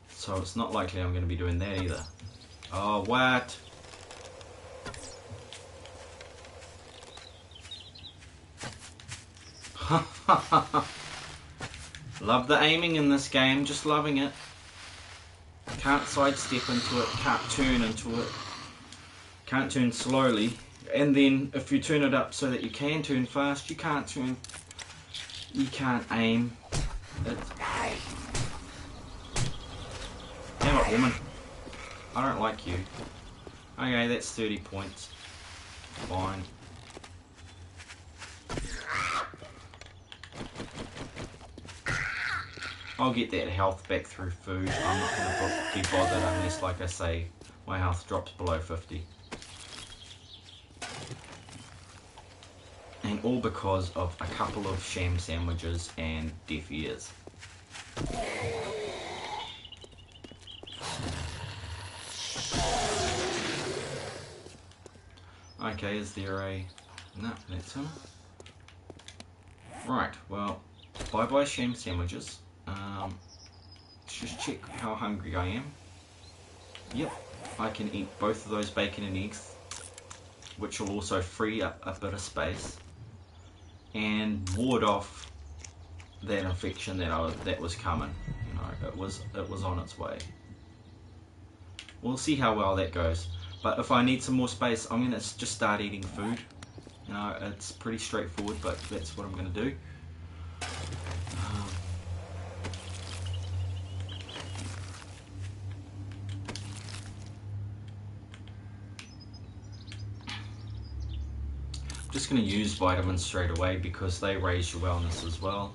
So it's not likely I'm going to be doing that either. Oh, what? Love the aiming in this game, just loving it. Can't sidestep into it, can't turn into it. Can't turn slowly. And then if you turn it up so that you can turn fast, you can't turn. You can't aim. Damn it, woman. I don't like you. Okay, that's 30 points. Fine. I'll get that health back through food. I'm not going to be bothered unless, like I say, my health drops below 50. And all because of a couple of sham sandwiches and deaf ears. Okay, is there a... No, that's him. Right, well, bye-bye sham sandwiches. Let's just check how hungry I am. Yep, I can eat both of those bacon and eggs, which will also free up a bit of space and ward off that infection that was coming. You know, it was on its way. We'll see how well that goes. But if I need some more space, I'm gonna just start eating food. You know, it's pretty straightforward, but that's what I'm gonna do. Just going to use vitamins straight away because they raise your wellness as well,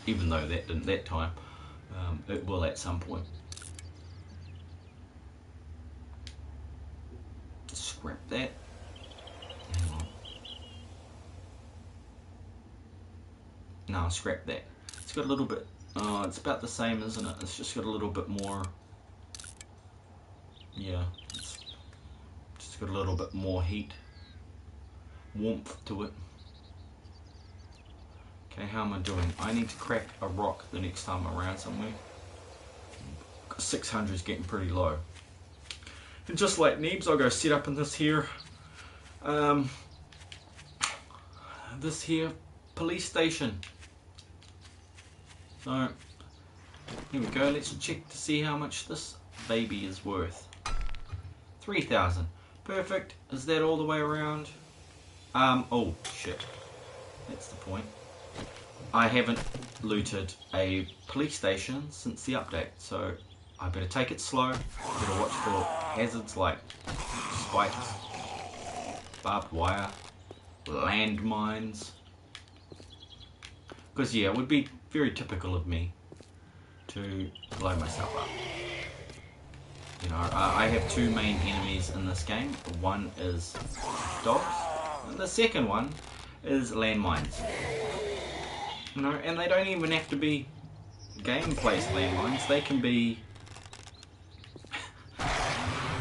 even though that didn't that time. It will at some point. Scrap that. Hang on. No, scrap that. It's got a little bit, it's about the same, isn't it? It's just got a little bit more, yeah, it's just got a little bit more heat. Warmth to it. Okay, how am I doing? I need to crack a rock the next time I'm around somewhere. 600 is getting pretty low. And just like Neebs, I'll go set up in this here police station. So here we go, let's check to see how much this baby is worth. 3,000. Perfect. Is that all the way around? Oh shit, that's the point. I haven't looted a police station since the update, so I better take it slow. Better watch for hazards like spikes, barbed wire, landmines. Because yeah, it would be very typical of me to blow myself up. You know, I have two main enemies in this game. One is dogs. And the second one is landmines. You know, and they don't even have to be game-placed landmines. They can be...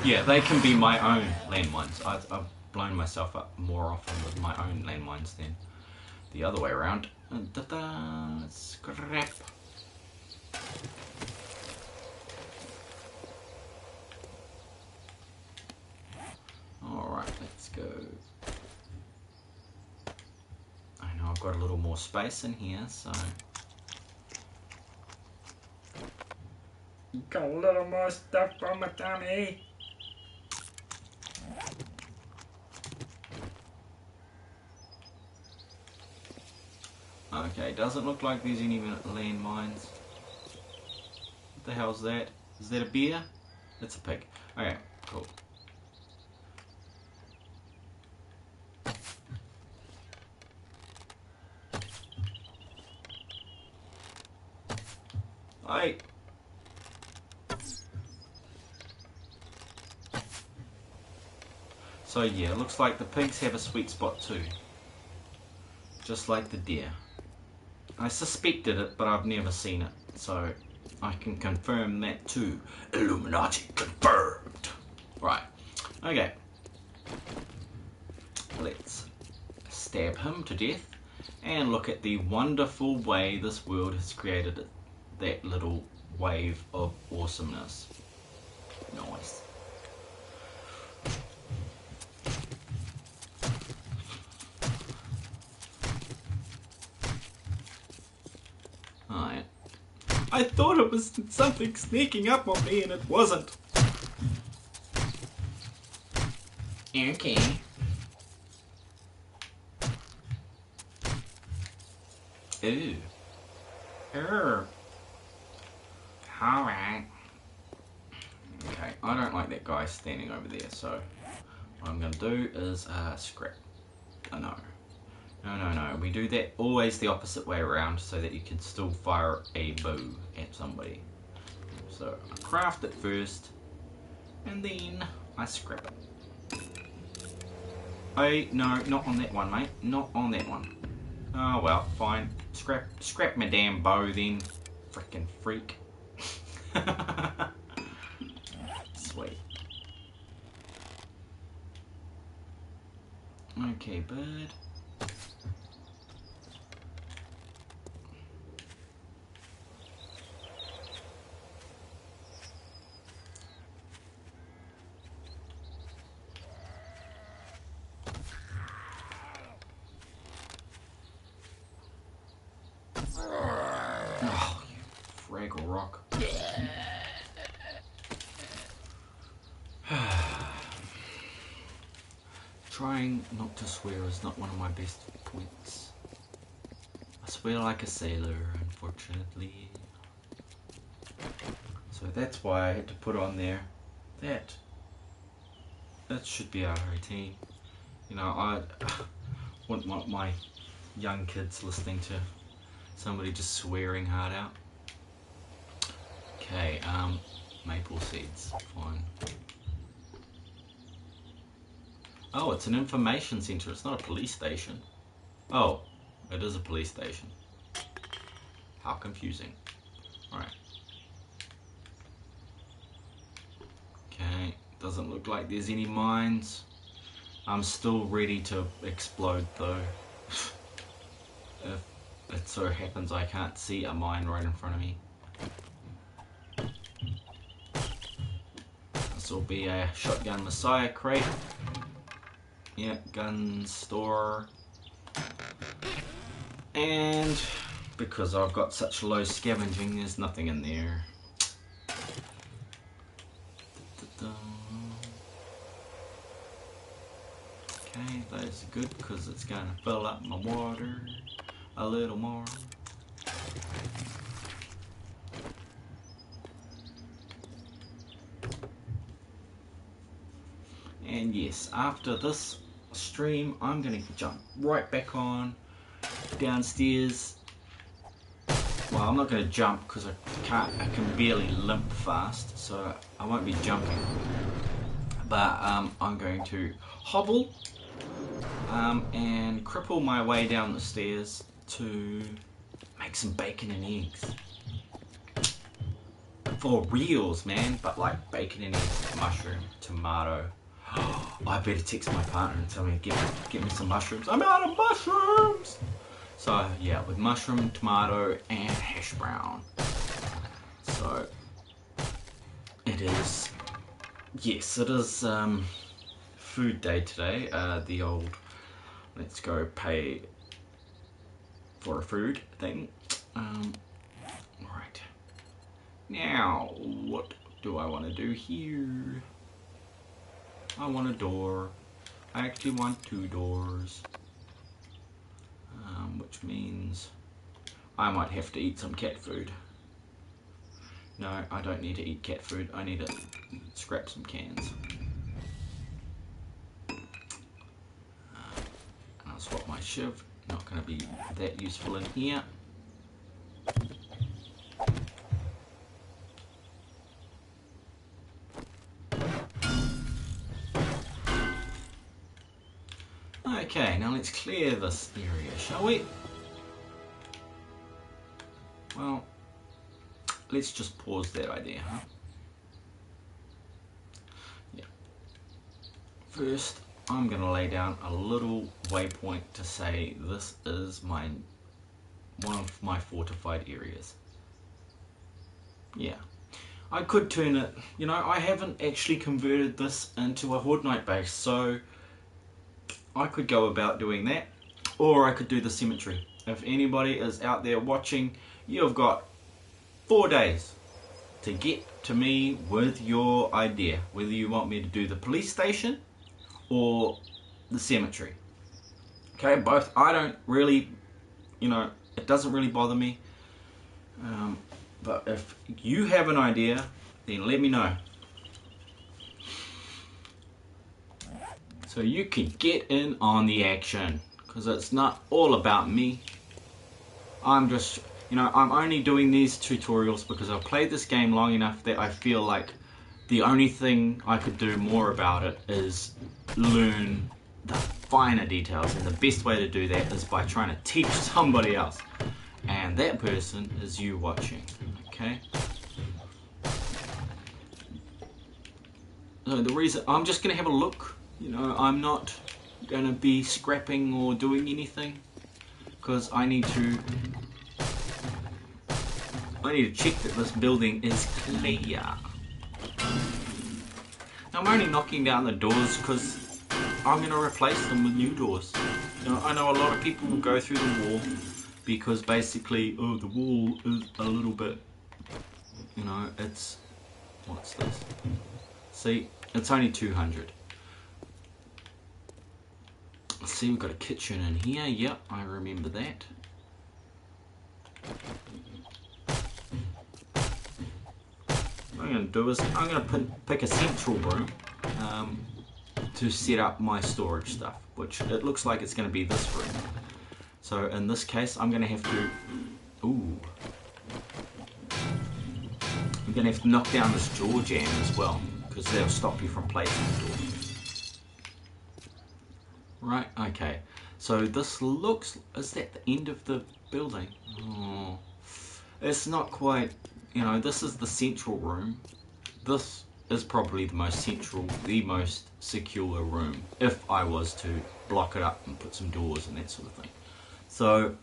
yeah, they can be my own landmines. I've blown myself up more often with my own landmines than the other way around. Scrap. go. I know I've got a little more space in here, so... Got a little more stuff on my tummy. Okay, doesn't look like there's any landmines. What the hell's that? Is that a bear? It's a pig. Okay, cool. Hey! So yeah, it looks like the pigs have a sweet spot too. Just like the deer. I suspected it, but I've never seen it, so I can confirm that too. Illuminati confirmed! Right, okay. Let's stab him to death and look at the wonderful way this world has created that little wave of awesomeness. Nice. Alright. I thought it was something sneaking up on me and it wasn't. Okay. Ooh. Alright. Okay, I don't like that guy standing over there, so what I'm going to do is scrap. Oh, no. No. We do that always the opposite way around so that you can still fire a bow at somebody. So I craft it first and then I scrap it. Hey, no, not on that one, mate. Not on that one. Oh well, fine. Scrap my damn bow then. Frickin' freak. Sweet. Okay, bird. Oh, you fraggle rock. Trying not to swear is not one of my best points. I swear like a sailor, unfortunately. So that's why I had to put on there that should be our routine. You know, I wouldn't want my young kids listening to somebody just swearing hard out. Okay, maple seeds, fine. Oh, it's an information center, it's not a police station. Oh, it is a police station. How confusing. Alright. Okay, doesn't look like there's any mines. I'm still ready to explode though. If it so happens I can't see a mine right in front of me. This will be a shotgun messiah crate. Yeah, gun store. And because I've got such low scavenging, there's nothing in there. Okay, that's good because it's going to fill up my water a little more. And yes, after this stream, I'm going to jump right back on downstairs. Well, I'm not going to jump because I can barely limp fast, so I won't be jumping. But I'm going to hobble and cripple my way down the stairs to make some bacon and eggs. For reals, man, but like bacon and eggs, mushroom, tomato. I better text my partner and tell me get me some mushrooms. I'm out of mushrooms! So yeah, with mushroom, tomato, and hash brown. So it is, yes, it is food day today. The old let's go pay for a food thing. Right. Now, what do I want to do here? I want a door. I actually want 2 doors. Which means I might have to eat some cat food. No, I don't need to eat cat food. I need to scrap some cans. I'll swap my shiv. Not going to be that useful in here. Okay, now let's clear this area, shall we? Well, let's just pause that idea, huh? Yeah. First, I'm going to lay down a little waypoint to say this is one of my fortified areas. Yeah. I could turn it, you know, I haven't actually converted this into a Horde Night base, so I could go about doing that, or I could do the cemetery. If anybody is out there watching, you've got 4 days to get to me with your idea, whether you want me to do the police station or the cemetery. Okay, both. I don't really, you know, it doesn't really bother me. But if you have an idea, then let me know. So you can get in on the action, because it's not all about me. I'm just, you know, I'm only doing these tutorials because I've played this game long enough that I feel like the only thing I could do more about it is learn the finer details, and the best way to do that is by trying to teach somebody else, and that person is you watching. Okay, so the reason I'm just gonna have a look, you know, I'm not gonna be scrapping or doing anything, because I need to check that this building is clear. Now, I'm only knocking down the doors because I'm going to replace them with new doors. You know, I know a lot of people will go through the wall because basically, oh, the wall is a little bit, you know, it's, what's this? See, it's only 200. See, we've got a kitchen in here. Yep, I remember that. What I'm going to do is I'm going to pick a central room to set up my storage stuff, which it looks like it's going to be this room. So in this case, I'm going to have to, I'm going to have to knock down this door jam as well, because they'll stop you from placing the door. Right, okay. So this looks, is that the end of the building? Oh, it's not quite, you know, this is the central room. This is probably the most central, the most secure room, if I was to block it up and put some doors and that sort of thing. So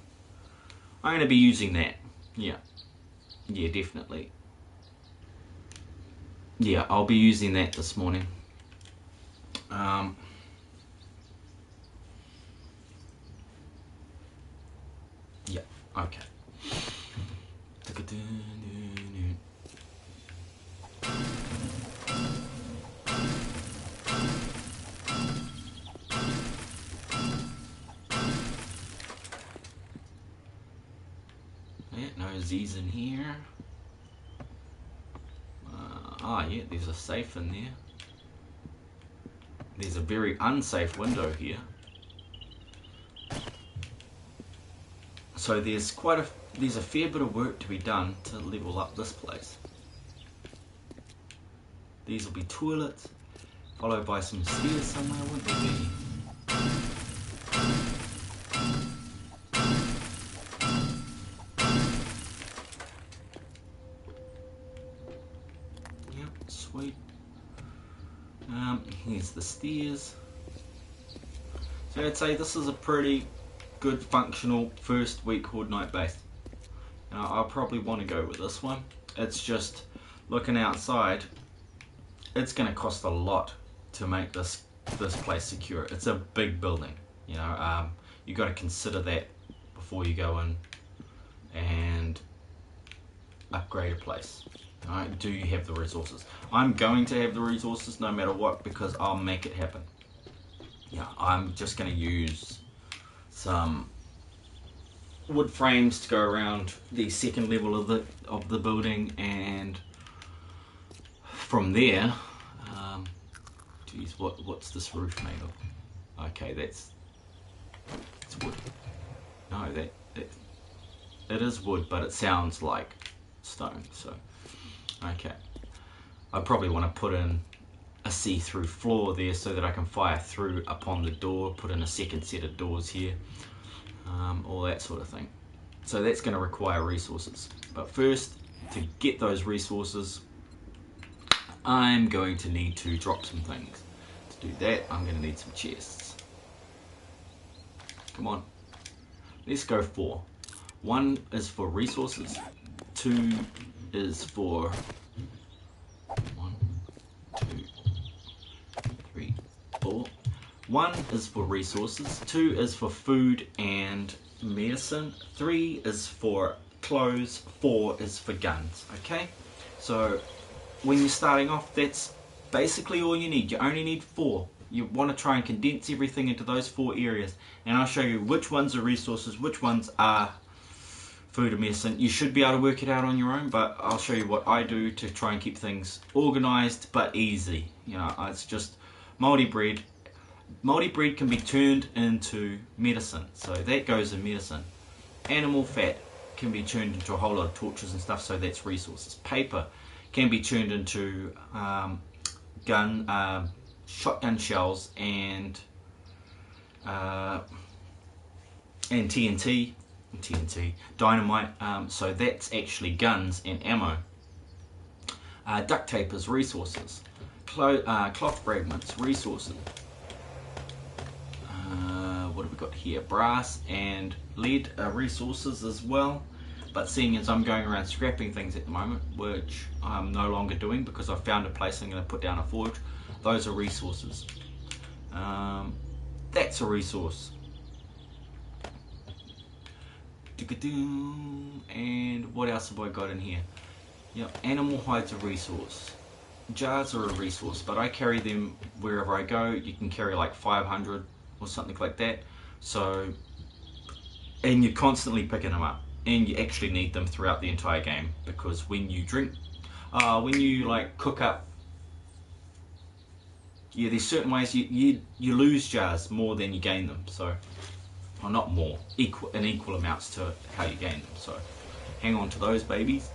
I'm going to be using that. Yeah, definitely. Yeah, I'll be using that this morning. Yeah, okay. Yeah, no Z's in here. Yeah, there's a safe in there. There's a very unsafe window here. So there's a fair bit of work to be done to level up this place. These will be toilets, followed by some stairs somewhere, won't they be? Yep, sweet. Here's the stairs. So I'd say this is a pretty good functional first week Horde Night base. I'll probably want to go with this one. It's just looking outside, it's going to cost a lot to make this this place secure. It's a big building, you know. You got to consider that before you go in and upgrade a place. Alright, do you have the resources? I'm going to have the resources no matter what, because I'll make it happen. Yeah, I'm just going to use some wood frames to go around the second level of the building, and from there, geez, what's this roof made of? Okay, it's wood. No, that it is wood, but it sounds like stone. So, okay, I probably want to put in a see-through floor there so that I can fire through upon the door. Put in a second set of doors here. All that sort of thing. So that's going to require resources. But first, to get those resources, I'm going to need to drop some things. To do that, I'm going to need some chests. Come on. Let's go 4. 1 is for resources. 2 is for 1, 2, 3, 4. 1 is for resources, 2 is for food and medicine, 3 is for clothes, 4 is for guns. Okay, so when you're starting off, that's basically all you need. You only need 4. You want to try and condense everything into those 4 areas, and I'll show you which ones are resources, which ones are food and medicine. You should be able to work it out on your own, but I'll show you what I do to try and keep things organized but easy. You know, it's just moldy bread. Moldy bread can be turned into medicine, so that goes in medicine. Animal fat can be turned into a whole lot of torches and stuff, so that's resources. Paper can be turned into shotgun shells and TNT, dynamite. So that's actually guns and ammo. Duct tape is resources. Cloth fragments, resources. What have we got here? Brass and lead are resources as well. But seeing as I'm going around scrapping things at the moment, which I'm no longer doing because I've found a place I'm going to put down a forge, those are resources. That's a resource. And what else have I got in here? Yep, animal hides a resource. Jars are a resource, but I carry them wherever I go. You can carry like 500 or something like that. So, and you're constantly picking them up, and you actually need them throughout the entire game, because when you drink, when you like cook up, yeah, there's certain ways you lose jars more than you gain them. So, well, not more, in equal amounts to how you gain them. So, hang on to those babies.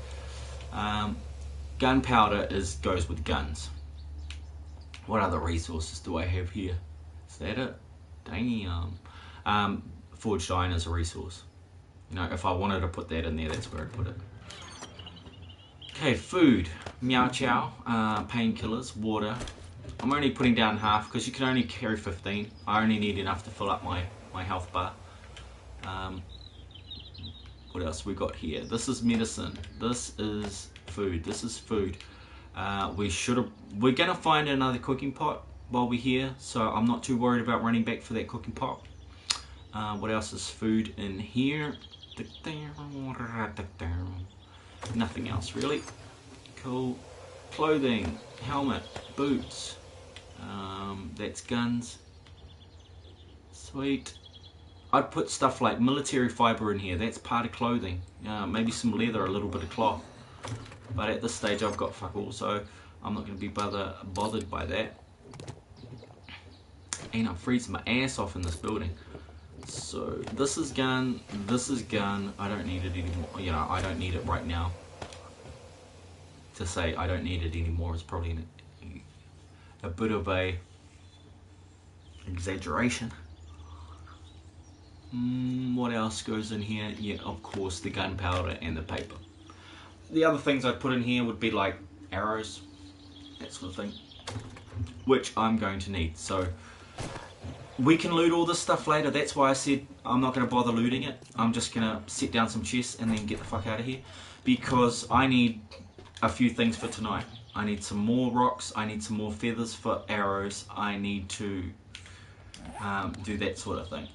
Gunpowder goes with guns. What other resources do I have here? Is that it? Damn. Forged iron is a resource. You know, if I wanted to put that in there, that's where I'd put it. Okay, food. Meow chow, painkillers, water. I'm only putting down half because you can only carry 15. I only need enough to fill up my health bar. What else we got here? This is medicine. This is food. This is food. We're gonna find another cooking pot while we're here, so I'm not too worried about running back for that cooking pot. What else is food in here? Nothing else really. Cool. Clothing, helmet, boots. That's guns. Sweet. I'd put stuff like military fiber in here. That's part of clothing. Maybe some leather, a little bit of cloth. But at this stage I've got fuck all, so I'm not going to be bothered by that. And I'm freezing my ass off in this building. So this is gun, this is gun. I don't need it anymore. You know, I don't need it right now. To say I don't need it anymore is probably a bit of a exaggeration. What else goes in here? Yeah, of course the gunpowder and the paper. The other things I'd put in here would be like arrows, that sort of thing, which I'm going to need. So we can loot all this stuff later. That's why I said I'm not going to bother looting it. I'm just going to set down some chests and then get the fuck out of here, because I need a few things for tonight. I need some more rocks. I need some more feathers for arrows. I need to do that sort of thing.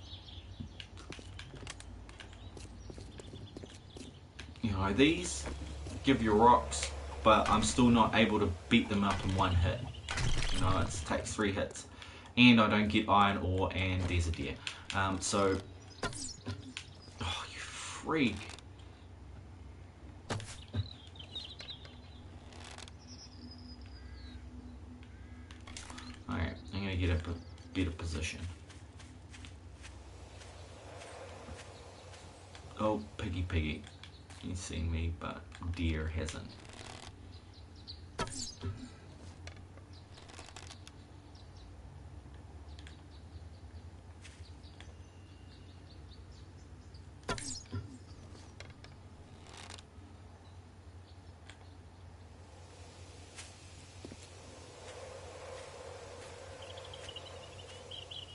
You know, these give you rocks, but I'm still not able to beat them up in one hit. You know, it takes 3 hits. And I don't get iron ore, and there's a deer. So, oh, you freak. Alright, I'm gonna get a better position. Oh, piggy. He's seen me, but deer hasn't.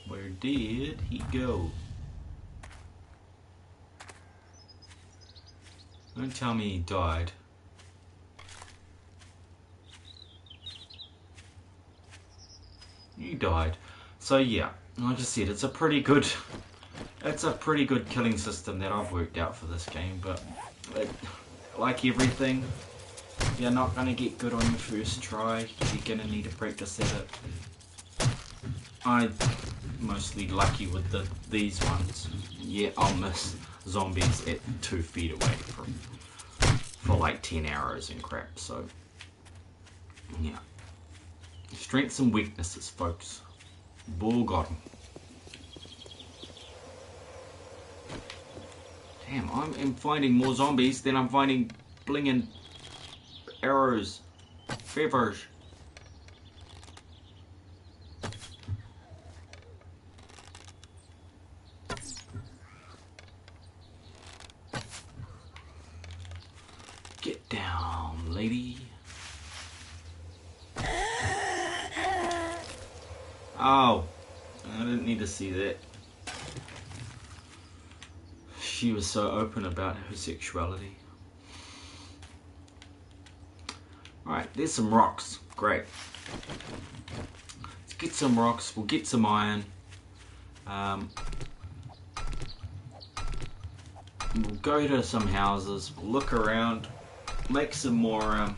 Where did he go? Don't tell me he died. He died. So yeah, like I said, it's a pretty good killing system that I've worked out for this game, but like everything, you're not gonna get good on your first try. You're gonna need to practice at it. I'm mostly lucky with these ones. Yeah, I'll miss zombies at 2 feet away for like 10 arrows and crap. So yeah, strengths and weaknesses, folks. Bull got 'em. Damn, I'm finding more zombies than I'm finding blinging arrows, feathers. Get down, lady. Oh, I didn't need to see that. She was so open about her sexuality. Alright, there's some rocks. Great. Let's get some rocks. We'll get some iron. We'll go to some houses. We'll look around. Make some more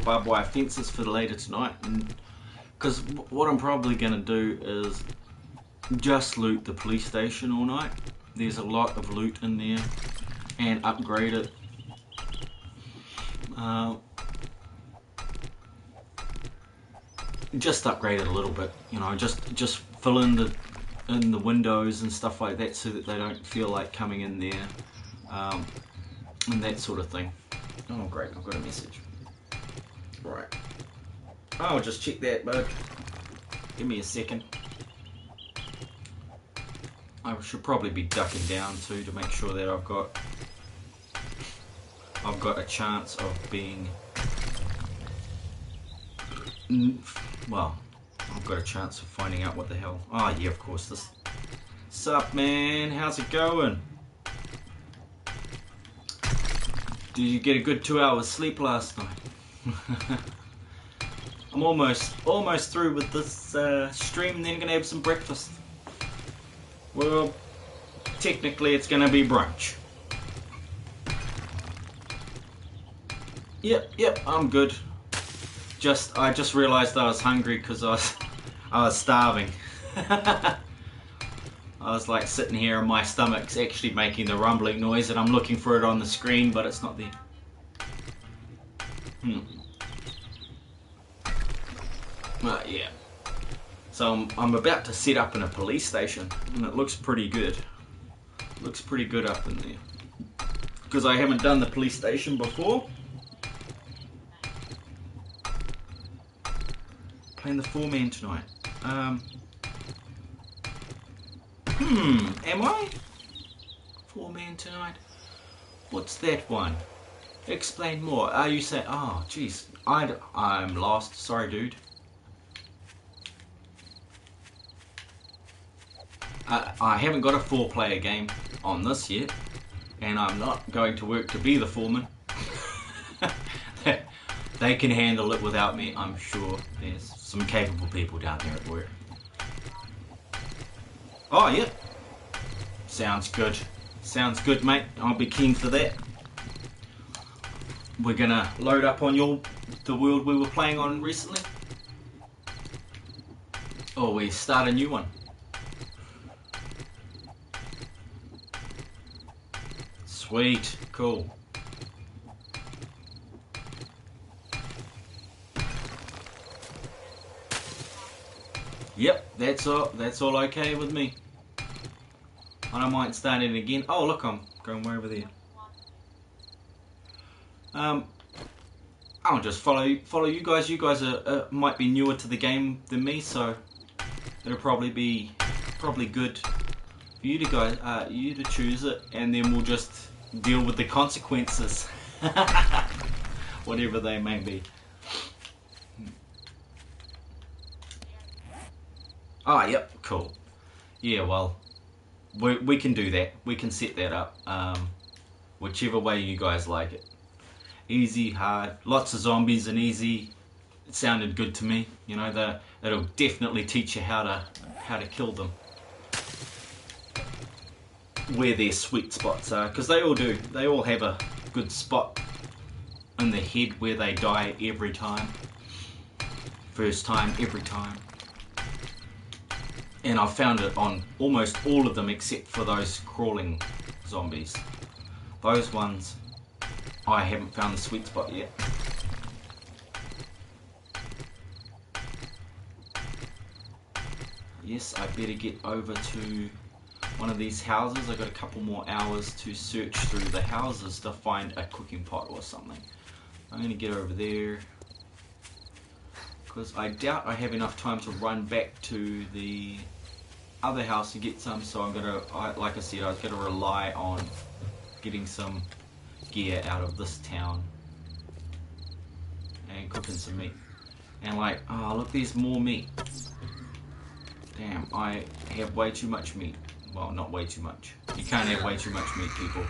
barbed wire fences for later tonight. Because what I'm probably going to do is just loot the police station all night. There's a lot of loot in there, and upgrade it. Just upgrade it a little bit, you know. Just fill in the windows and stuff like that, so that they don't feel like coming in there, and that sort of thing. Oh great, I've got a message. Right. Oh, just check that, bud. Give me a second. I should probably be ducking down too to make sure that I've got a chance of being, well, I've got a chance of finding out what the hell. Oh yeah, of course. This. Sup, man? How's it going? Did you get a good 2 hours sleep last night? I'm almost through with this stream, and then gonna have some breakfast. Well, technically it's gonna be brunch. Yep, I'm good. I just realised I was hungry because I was starving. I was like sitting here and my stomach's actually making the rumbling noise, and I'm looking for it on the screen, but it's not there. Yeah. So I'm about to set up in a police station, and it looks pretty good. Looks pretty good up in there. Because I haven't done the police station before. Playing the 4-man tonight. Am I? 4-man tonight? What's that one? Explain more. You say, oh, jeez, I'm lost. Sorry, dude. I haven't got a 4-player game on this yet, and I'm not going to work to be the foreman. They can handle it without me, I'm sure. There's some capable people down there at work. Oh, yeah. Sounds good. Sounds good, mate. I'll be keen for that. We're gonna load up on the world we were playing on recently. Or we start a new one. Sweet. Cool. Yep, that's all okay with me. I don't mind starting again. Oh look, I'm going way over there. I'll just follow you guys. You guys are might be newer to the game than me, so it'll probably be good for you to choose it, and then we'll just deal with the consequences, whatever they may be. Ah, yep, cool. Yeah, well, we can do that. We can set that up, whichever way you guys like it. Easy, hard, lots of zombies and easy. It sounded good to me. You know, it'll definitely teach you how to kill them, where their sweet spots are, because they all do. They all have a good spot in the head where they die every time. First time, every time. And I've found it on almost all of them except for those crawling zombies. Those ones, I haven't found the sweet spot yet. Yes, I better get over to one of these houses. I've got a couple more hours to search through the houses to find a cooking pot or something. I'm going to get over there, because I doubt I have enough time to run back to the other house to get some, so I'm going to, like I said, I was going to rely on getting some gear out of this town and cooking some meat. And like, oh look, there's more meat. Damn, I have way too much meat. Well, not way too much. You can't have way too much meat, people.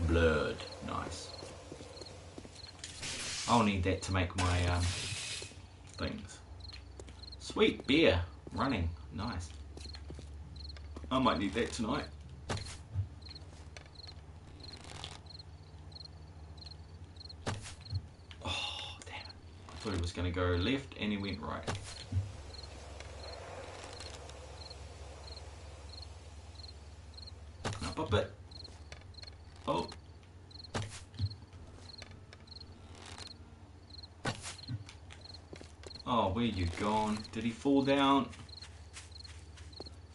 Blood. Nice. I'll need that to make my things. Sweet beer. Running. Nice. I might need that tonight. Oh, damn it. I thought it was going to go left and he went right. Up a bit. Oh. Oh, where you gone? Did he fall down?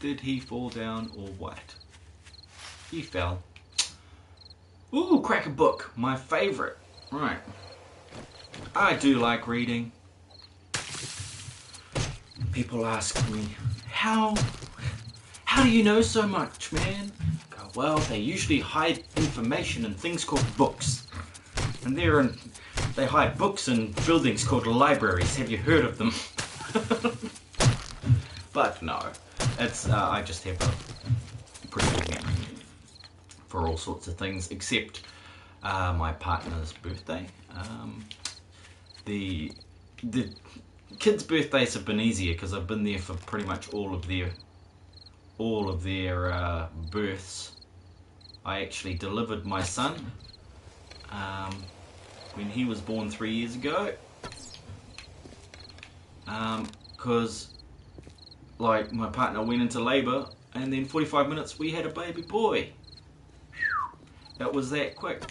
Did he fall down or what? He fell. Ooh, crack a book. My favourite. Right. I do like reading. People ask me, how do you know so much, man? I go, well, they usually hide information in things called books. And they hide books in buildings called libraries. Have you heard of them? But no, it's I just have a pretty good memory for all sorts of things, except my partner's birthday. The kids' birthdays have been easier because I've been there for pretty much all of their births. I actually delivered my son when he was born 3 years ago, because like my partner went into labour and then 45 minutes we had a baby boy. It was that quick.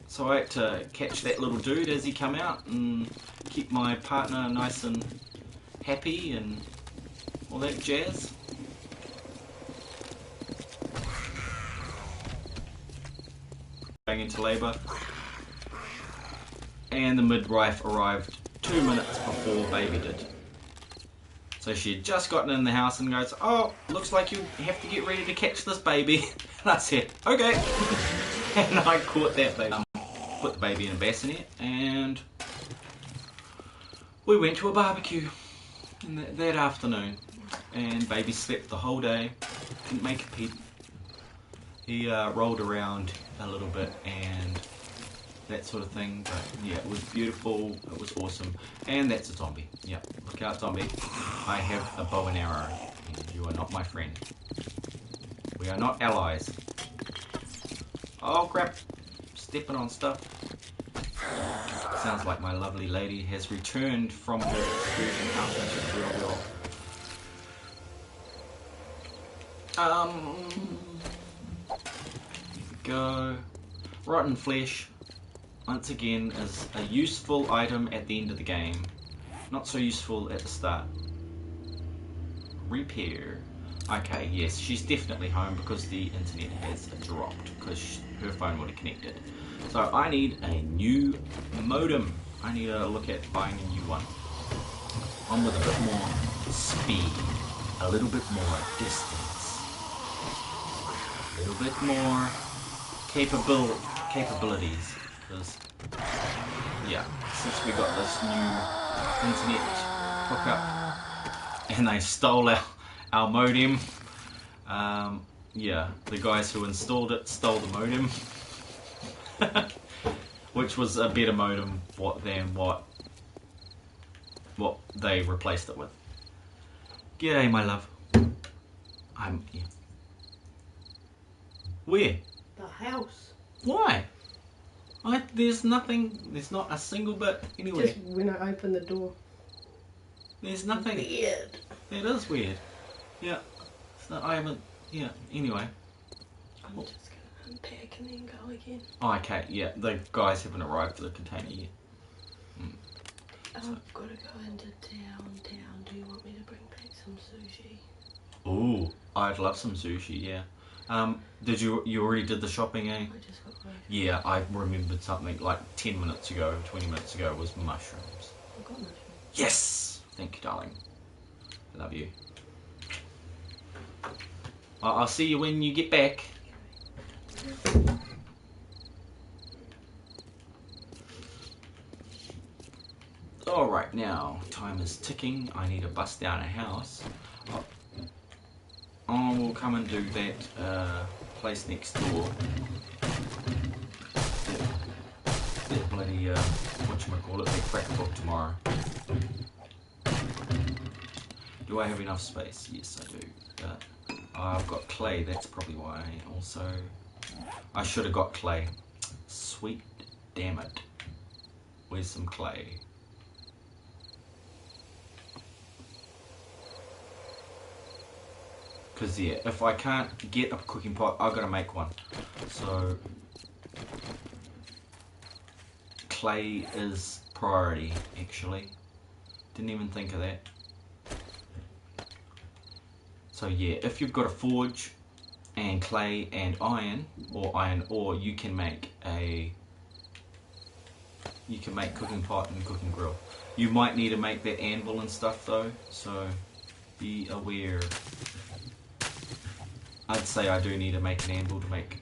So I had to catch that little dude as he come out and keep my partner nice and happy and all that jazz. Going into labour, and the midwife arrived 2 minutes before baby did. So she had just gotten in the house and goes, oh, looks like you have to get ready to catch this baby. And I said, okay. And I caught that baby. Put the baby in a bassinet and we went to a barbecue. And that afternoon, and baby slept the whole day, didn't make a peep. He rolled around a little bit and that sort of thing, but yeah, it was beautiful, it was awesome. And that's a zombie. Yeah, look out, zombie. I have a bow and arrow, and you are not my friend. We are not allies. Oh crap, stepping on stuff. Sounds like my lovely lady has returned from her excursion out into the real world. Here we go. Rotten flesh, once again, is a useful item at the end of the game. Not so useful at the start. Repair. Okay, yes, she's definitely home because the internet has dropped because her phone would have connected. So I need a new modem. I need to look at buying a new one. One with a bit more speed, a little bit more distance, a little bit more capabilities. Because, yeah, since we got this new internet hookup and they stole our modem, yeah, the guys who installed it stole the modem. Which was a better modem than what they replaced it with. G'day, my love. I'm here. Where? The house. Why? There's nothing. There's not a single bit anywhere. Just when I open the door. There's nothing. Weird. It is weird. Yeah. So I haven't. Yeah. Anyway. I'm just gonna unpack and then go again. Oh, okay. Yeah. The guys haven't arrived for the container yet. I've got to go into town. Do you want me to bring back some sushi? Ooh, I'd love some sushi. Yeah. Did you already did the shopping, eh? I just got my... Yeah, I remembered something like 10 minutes ago, 20 minutes ago was mushrooms. I've got mushrooms. Yes! Thank you, darling. I love you. I'll see you when you get back. Alright, now, time is ticking. I need to bust down a house. Oh, we'll come and do that place next door. That bloody, whatchamacallit, that crack book tomorrow. Do I have enough space? Yes, I do. But I've got clay, that's probably why. Also, I should have got clay. Sweet damn it. Where's some clay? Because, yeah, if I can't get a cooking pot, I've got to make one. So, clay is priority, actually. Didn't even think of that. So, yeah, if you've got a forge and clay and iron ore, you can make cooking pot and cooking grill. You might need to make that anvil and stuff, though, so be aware. I'd say I do need to make an anvil to make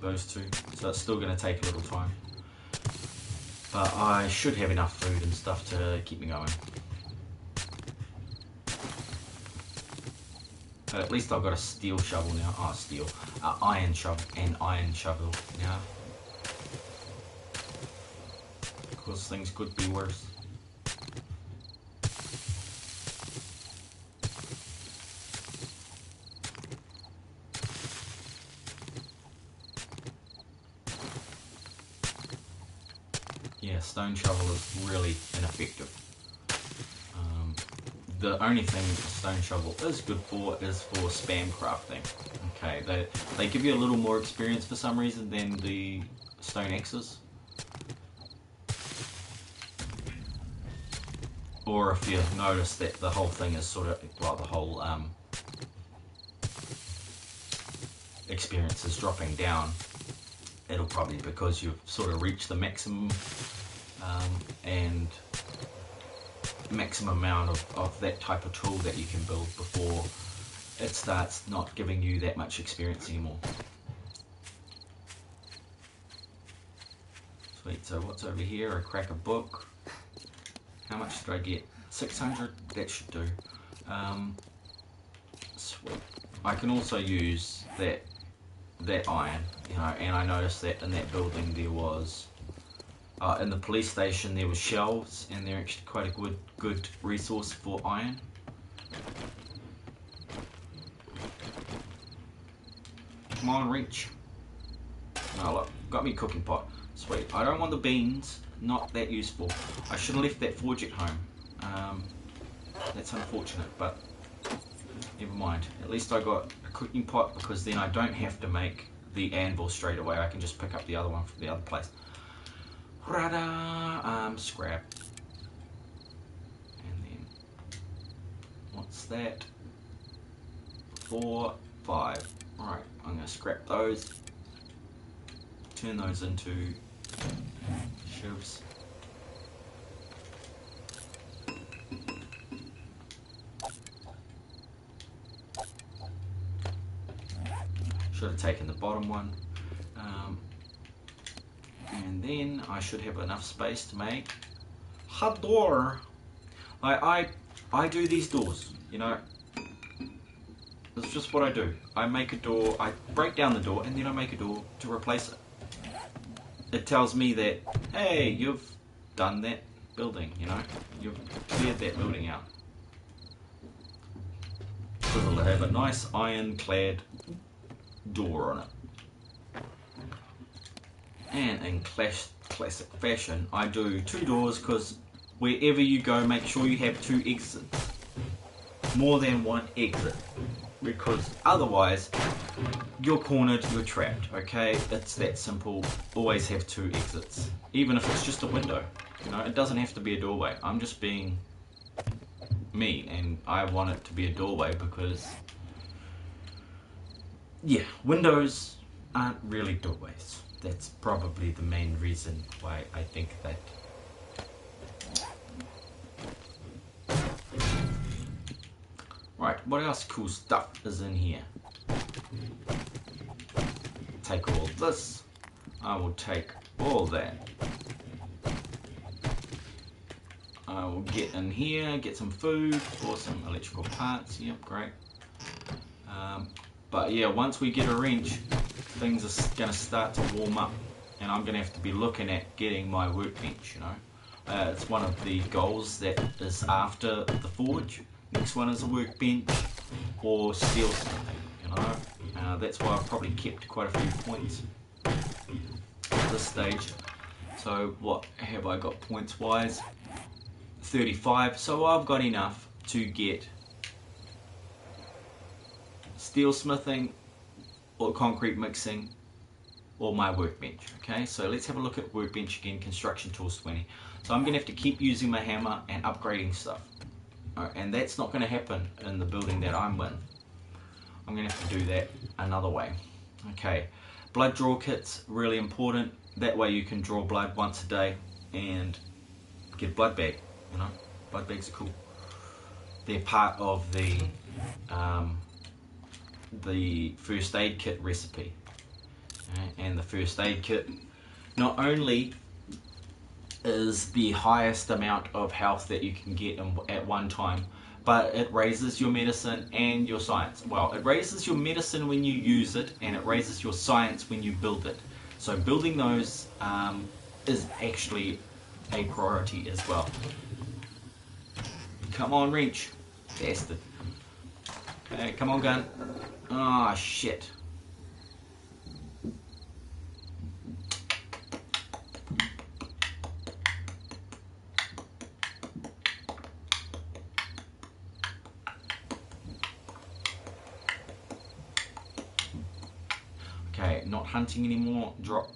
those two, so it's still going to take a little time. But I should have enough food and stuff to keep me going. But at least I've got a steel shovel now. Oh, steel. Iron shovel now. Because things could be worse. Yeah, stone shovel is really ineffective. The only thing a stone shovel is good for is for spam crafting. Okay, they give you a little more experience for some reason than the stone axes. Or if you notice that the whole thing is sort of, well, the whole experience is dropping down, it'll probably be because you've sort of reached the maximum and maximum amount of that type of tool that you can build before it starts not giving you that much experience anymore. Sweet, so what's over here? A cracker book. How much did I get? 600, that should do. Sweet. I can also use that iron, you know, and I noticed that in that building there was, in the police station there was shelves, and they're actually quite a good resource for iron. Come on, reach. Oh look, got me a cooking pot. Sweet. I don't want the beans, not that useful. I should have left that forge at home. That's unfortunate, but never mind. At least I got a cooking pot, because then I don't have to make the anvil straight away. I can just pick up the other one from the other place. Scrap. And then, what's that? 4, 5. Alright, I'm going to scrap those. Turn those into shivs. Should have taken the bottom one. And then I should have enough space to make a door. I do these doors, you know. That's just what I do. I make a door, I break down the door, and then I make a door to replace it. It tells me that, hey, you've done that building, you know. You've cleared that building out. So it'll have a nice ironclad door on it. And in classic fashion, I do 2 doors, because wherever you go, make sure you have 2 exits. More than 1 exit. Because otherwise, you're cornered, you're trapped, okay? It's that simple. Always have 2 exits. Even if it's just a window. You know, it doesn't have to be a doorway. I'm just being me, and I want it to be a doorway because, yeah, windows aren't really doorways. That's probably the main reason why I think that. Right, what else cool stuff is in here? Take all this. I will take all that. I will get in here, get some food or some electrical parts. Yep, great. But yeah, once we get a wrench, things are going to start to warm up, and I'm going to have to be looking at getting my workbench, you know. It's one of the goals that is after the forge. Next one is a workbench or steel smithing, you know. That's why I've probably kept quite a few points at this stage. So what have I got points wise? 35. So I've got enough to get steel smithing or concrete mixing or my workbench. Okay, so let's have a look at workbench again. Construction tools 20. So I'm going to have to keep using my hammer and upgrading stuff. And that's not going to happen in the building that I'm in. I'm going to have to do that another way. Okay, blood draw kits, really important. That way you can draw blood once a day and get a blood bag. You know, blood bags are cool. They're part of the first aid kit recipe. And the first aid kit not only is the highest amount of health that you can get at one time, but it raises your medicine and your science. Well, it raises your medicine when you use it, and it raises your science when you build it. So building those is actually a priority as well. Come on, wrench. Bastard. Okay, come on, gun. Ah, shit. Okay, not hunting anymore. Drop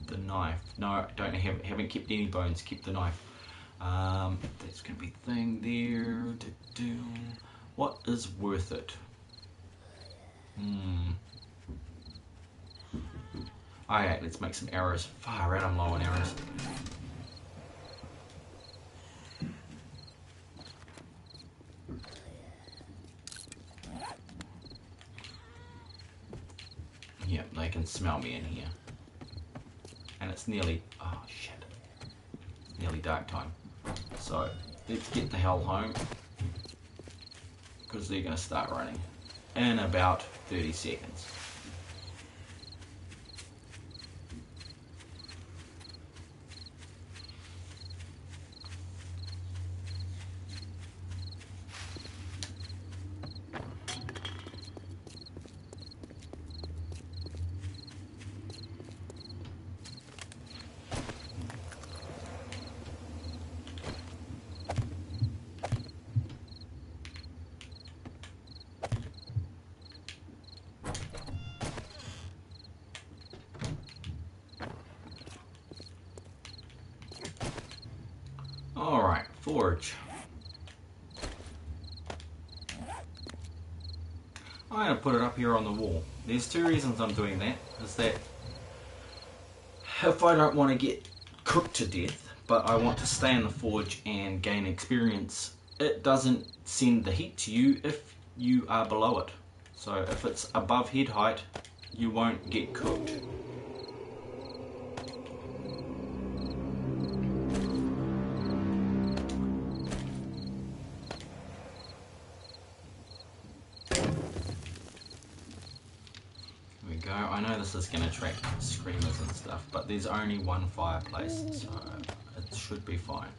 the knife. No, haven't kept any bones. Keep the knife. That's gonna be the thing there. What is worth it? Alright, let's make some arrows. Far out, I'm low on arrows. Yep, they can smell me in here. And it's nearly, oh shit, nearly dark time. So let's get the hell home, because they're going to start running in about 30 seconds. Alright, forge. I'm going to put it up here on the wall. There's two reasons I'm doing that. Is that if I don't want to get cooked to death, but I want to stay in the forge and gain experience, it doesn't send the heat to you if you are below it. So if it's above head height, you won't get cooked. I know this is going to attract screamers and stuff, but there's only one fireplace, so it should be fine.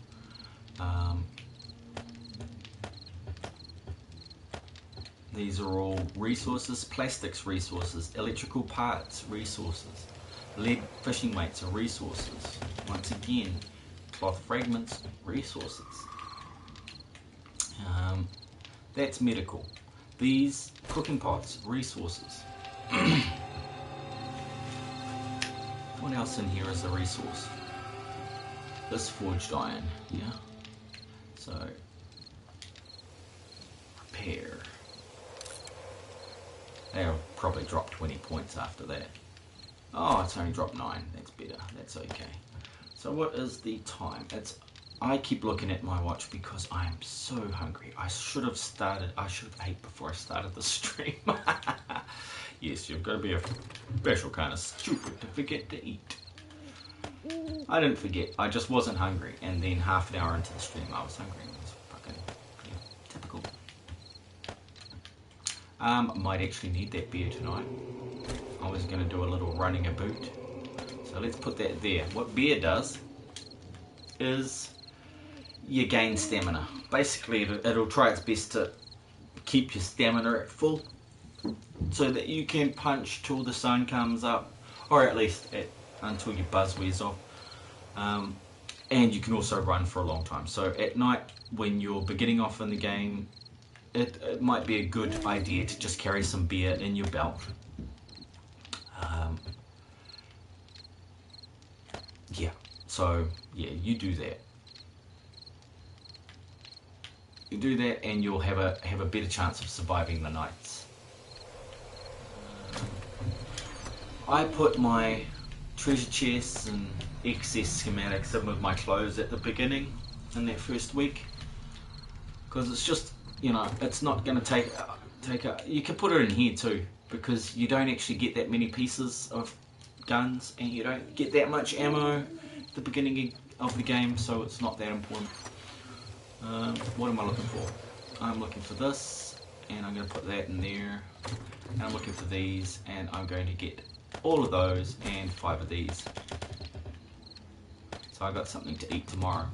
These are all resources, plastics resources, electrical parts resources, lead fishing weights are resources. Once again, cloth fragments resources. That's medical. These cooking pots resources. What else in here is a resource? This forged iron, yeah. So, repair. They'll probably drop 20 points after that. Oh, it's only dropped 9. That's better. That's okay. So what is the time? I keep looking at my watch because I am so hungry. I should have ate before I started the stream. Yes, you've got to be a special kind of stupid to forget to eat. I didn't forget, I just wasn't hungry, and then half an hour into the stream I was hungry. It was fucking, yeah, typical. Might actually need that beer tonight. I was going to do a little running about. So let's put that there. What beer does is you gain stamina. Basically, it'll try its best to keep your stamina at full, so that you can punch till the sun comes up, or at least until your buzz wears off. And you can also run for a long time. So at night, when you're beginning off in the game, it might be a good idea to just carry some beer in your belt. You do that. You do that, and you'll have a better chance of surviving the nights. I put my treasure chests and excess schematics in with my clothes at the beginning in that first week, because it's just, it's not going to take you can put it in here too, because you don't actually get that many pieces of guns and you don't get that much ammo at the beginning of the game, so it's not that important. What am I looking for? I'm looking for this, and I'm going to put that in there, and I'm looking for these, and I'm going to get all of those and 5 of these. So I got something to eat tomorrow,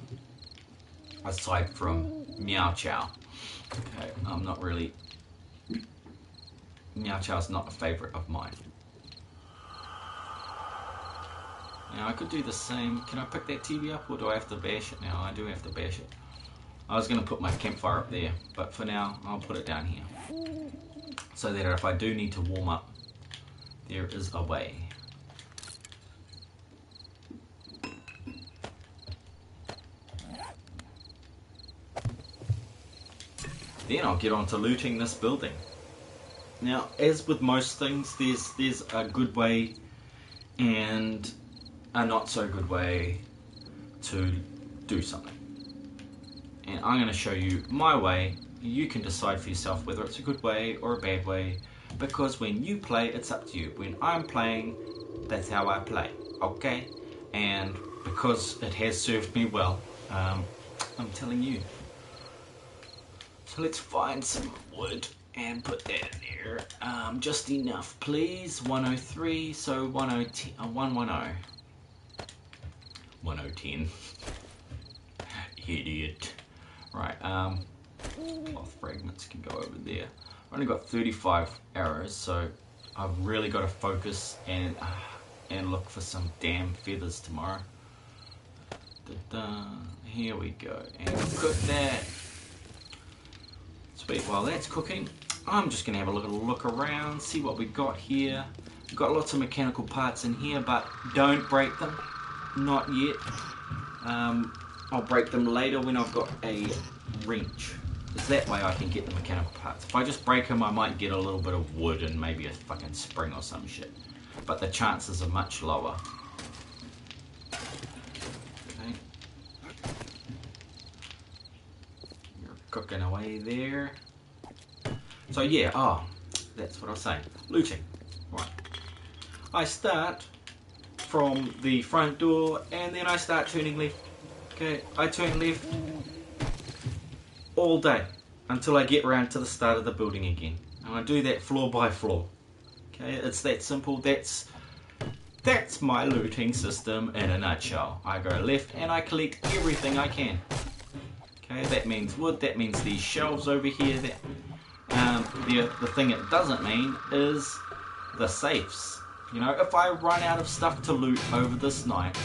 aside from Meow Chow. Okay, I'm not really... Meow Chow's not a favourite of mine. Now I could do the same. Can I pick that TV up, or do I have to bash it now? I do have to bash it. I was going to put my campfire up there, but for now I'll put it down here, so that if I do need to warm up, there is a way. Then I'll get on to looting this building. Now, as with most things, there's a good way and a not so good way to do something. And I'm going to show you my way. You can decide for yourself whether it's a good way or a bad way, because when you play, it's up to you. When I'm playing, that's how I play, okay? And because it has served me well, I'm telling you, So let's find some wood and put that in there. Just enough, please. 103, so 110, 110. 1010. Idiot. Right, cloth fragments can go over there. I've only got 35 arrows, so I've really got to focus and look for some damn feathers tomorrow. Here we go, and cook that. Sweet, while that's cooking, I'm just going to have a little look around, see what we got here. We've got lots of mechanical parts in here, but don't break them. Not yet. I'll break them later when I've got a wrench. Because that way I can get the mechanical parts. If I just break them, I might get a little bit of wood and maybe a fucking spring or some shit. But the chances are much lower. Okay. You're cooking away there. So yeah, that's what I was saying. Looting. Right. I start from the front door and then I start turning left. Okay, I turn left all day until I get around to the start of the building again. And I do that floor by floor. Okay, it's that simple. That's my looting system in a nutshell. I go left and I collect everything I can. Okay, that means wood, that means these shelves over here. That the thing it doesn't mean is the safes. You know, if I run out of stuff to loot over this night,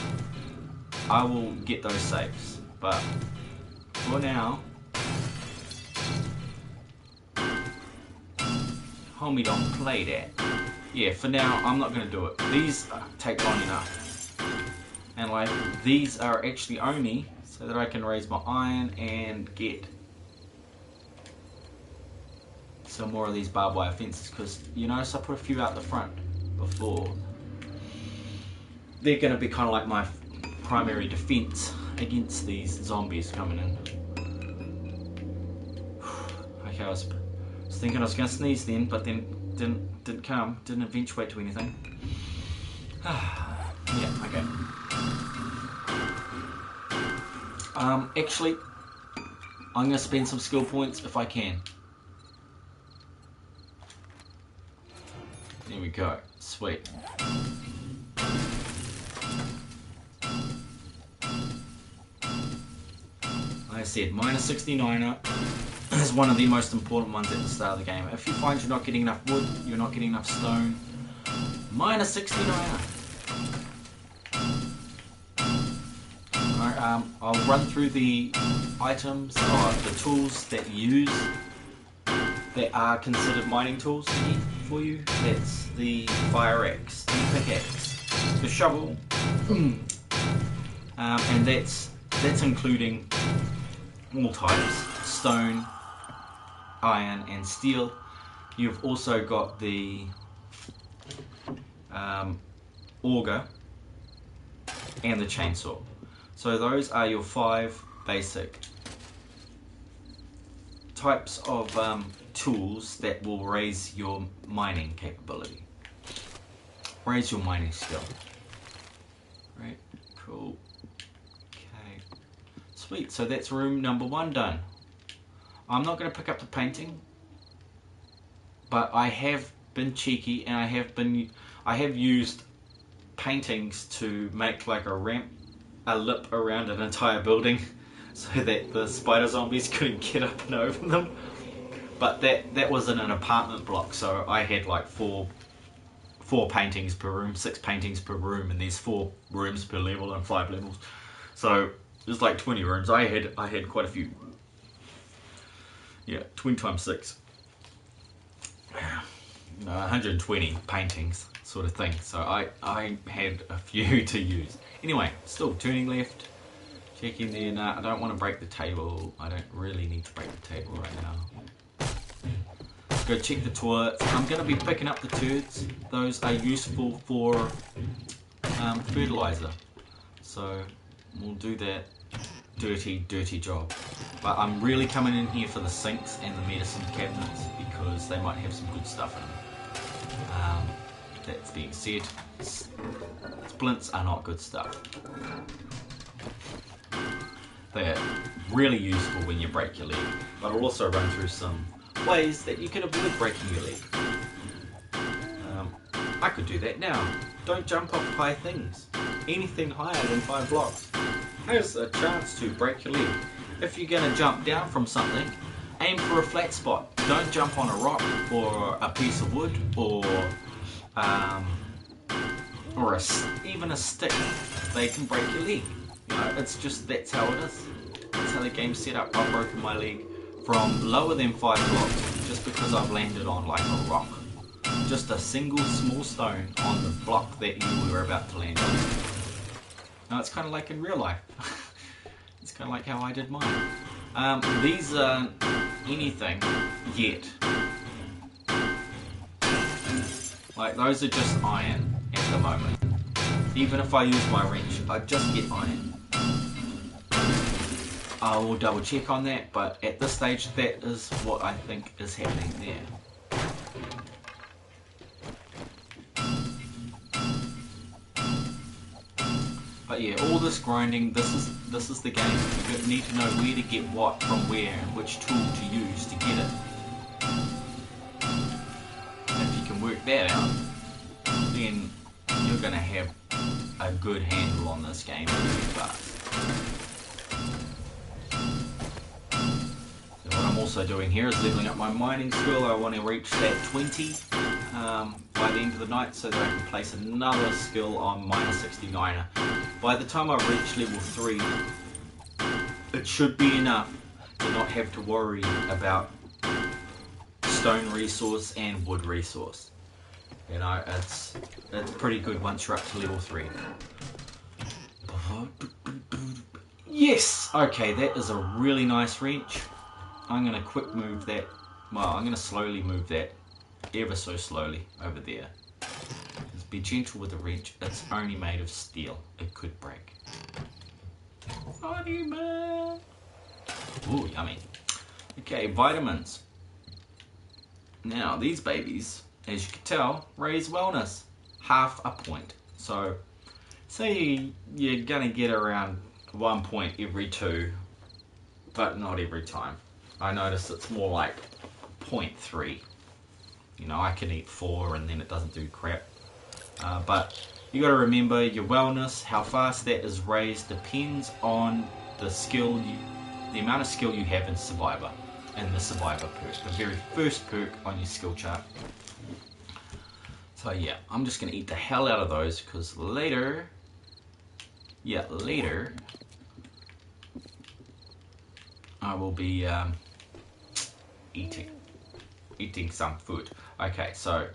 I will get those safes. But for now, homie, don't play that. Yeah, for now, I'm not going to do it. These take long enough. And like, these are actually only so that I can raise my iron and get some more of these barbed wire fences. Because, you notice I put a few out the front before. They're going to be kind of like my primary defense against these zombies coming in. Okay, I was thinking I was going to sneeze then, but then didn't come, didn't eventuate to anything. Yeah, okay. Actually, I'm going to spend some skill points if I can. There we go. Sweet. Like I said, minus 69er is one of the most important ones at the start of the game. If you find you're not getting enough wood, you're not getting enough stone, minus 69er. Alright, I'll run through the items, or the tools that you use that are considered mining tools for you. That's the fire axe, the pickaxe, the shovel, and that's including all types: stone, iron, and steel. You've also got the auger and the chainsaw. So those are your 5 basic types of tools that will raise your mining capability, raise your mining skill. Right, cool. Okay, sweet. So that's room number 1 done. I'm not going to pick up the painting, but I have been cheeky and I have used paintings to make like a lip around an entire building so that the spider zombies couldn't get up and over them. But that was in an apartment block, so I had like four paintings per room, 6 paintings per room, and there's 4 rooms per level and 5 levels. So there's like 20 rooms. I had quite a few. Yeah, 20 times 6. 120 paintings sort of thing. So I had a few to use. Anyway, still turning left, checking there. Nah, I don't want to break the table. I don't really need to break the table right now. Go check the toilets. I'm going to be picking up the turds. Those are useful for fertilizer. So we'll do that dirty job. But I'm really coming in here for the sinks and the medicine cabinets because they might have some good stuff in them. That's being said, splints are not good stuff. They're really useful when you break your leg, but I'll also run through some ways that you can avoid breaking your leg. I could do that now. Don't jump off high things. Anything higher than 5 blocks has a chance to break your leg. If you're going to jump down from something, aim for a flat spot. Don't jump on a rock or a piece of wood or even a stick. They can break your leg. You know, it's just, that's how it is. That's how the game's set up. I've broken my leg from lower than 5 blocks just because I've landed on like a rock. Just a single small stone on the block that you were about to land on. Now it's kind of like in real life. It's kind of like how I did mine. These aren't anything yet. Like those are just iron at the moment. Even if I use my wrench, I just get iron. I will double check on that, but at this stage that is what I think is happening there. But yeah, all this grinding, this is the game. You need to know where to get what from where and which tool to use to get it. If you can work that out, then you're going to have a good handle on this game really fast. So what I'm also doing here is leveling up my mining skill. I want to reach that 20 by the end of the night so that I can place another skill on minus 69er. By the time I reach level 3, it should be enough to not have to worry about stone resource and wood resource. You know, it's pretty good once you're up to level 3. Yes! Okay, that is a really nice wrench. I'm going to quick move that. Well, I'm going to slowly move that ever so slowly over there. Just be gentle with the wrench. It's only made of steel. It could break. Funny man. Ooh, yummy. Okay, vitamins. Now, these babies, as you can tell, raise wellness. Half a point. So, say you're going to get around 1 point every 2, but not every time. I notice it's more like 0.3. You know, I can eat 4 and then it doesn't do crap. But you got to remember your wellness, how fast that is raised depends on the skill, the amount of skill you have in Survivor, and the Survivor perk, the very first perk on your skill chart. So yeah, I'm just gonna eat the hell out of those because later, I will be eating some food. Okay, so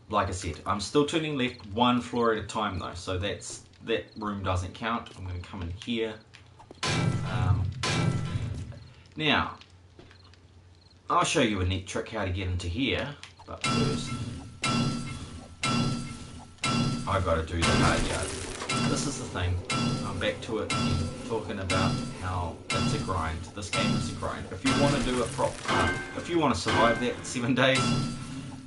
like I said, I'm still turning left 1 floor at a time though, so that room doesn't count. I'm going to come in here. Now, I'll show you a neat trick how to get into here, but first, I've got to do the hard yard. This is the thing, I'm back to it again, talking about how it's a grind. This game is a grind. If you want to do it proper, if you want to survive that 7 days,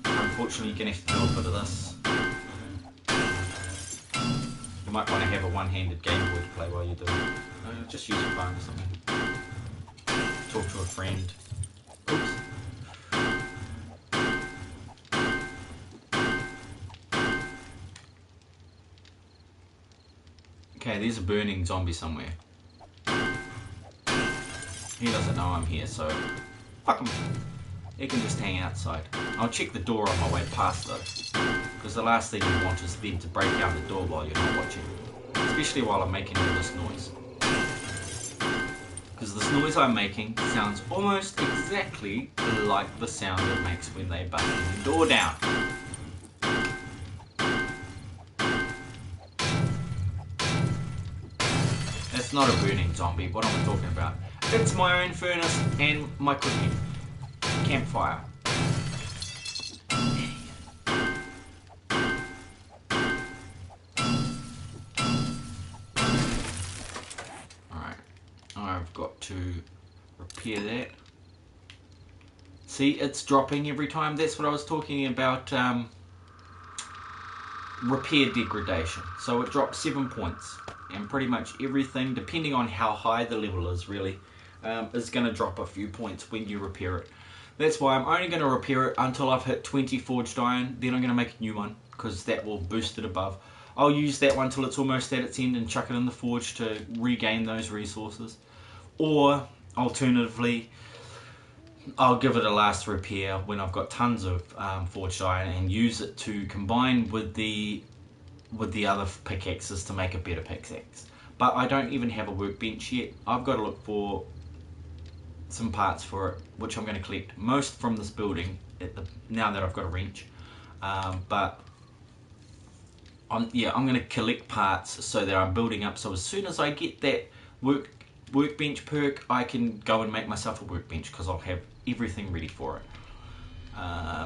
unfortunately you're going to have to do a bit of this. You might want to have a one-handed Game Boy to play while you do it. Just use your phone or something. Talk to a friend. Oops. Okay, there's a burning zombie somewhere. He doesn't know I'm here, so fuck him. He can just hang outside. I'll check the door on my way past though, because the last thing you want is them to break down the door while you're not watching. Especially while I'm making all this noise. Because this noise I'm making sounds almost exactly like the sound it makes when they bust the door down. That's not a burning zombie, what am I talking about? It's my own furnace and my cooking. Campfire. Alright, I've got to repair that. See, it's dropping every time. That's what I was talking about repair degradation. So it drops 7 points, and pretty much everything, depending on how high the level is really, is going to drop a few points when you repair it. That's why I'm only going to repair it until I've hit 20 forged iron. Then I'm going to make a new one, because that will boost it above. I'll use that one till it's almost at its end and chuck it in the forge to regain those resources. Or alternatively, I'll give it a last repair when I've got tons of forged iron and use it to combine with the other pickaxes to make a better pickaxe. But I don't even have a workbench yet. I've got to look for some parts for it, which I'm going to collect most from this building now that I've got a wrench. But I'm going to collect parts so that I'm building up. So as soon as I get that workbench perk, I can go and make myself a workbench, because I'll have everything ready for it.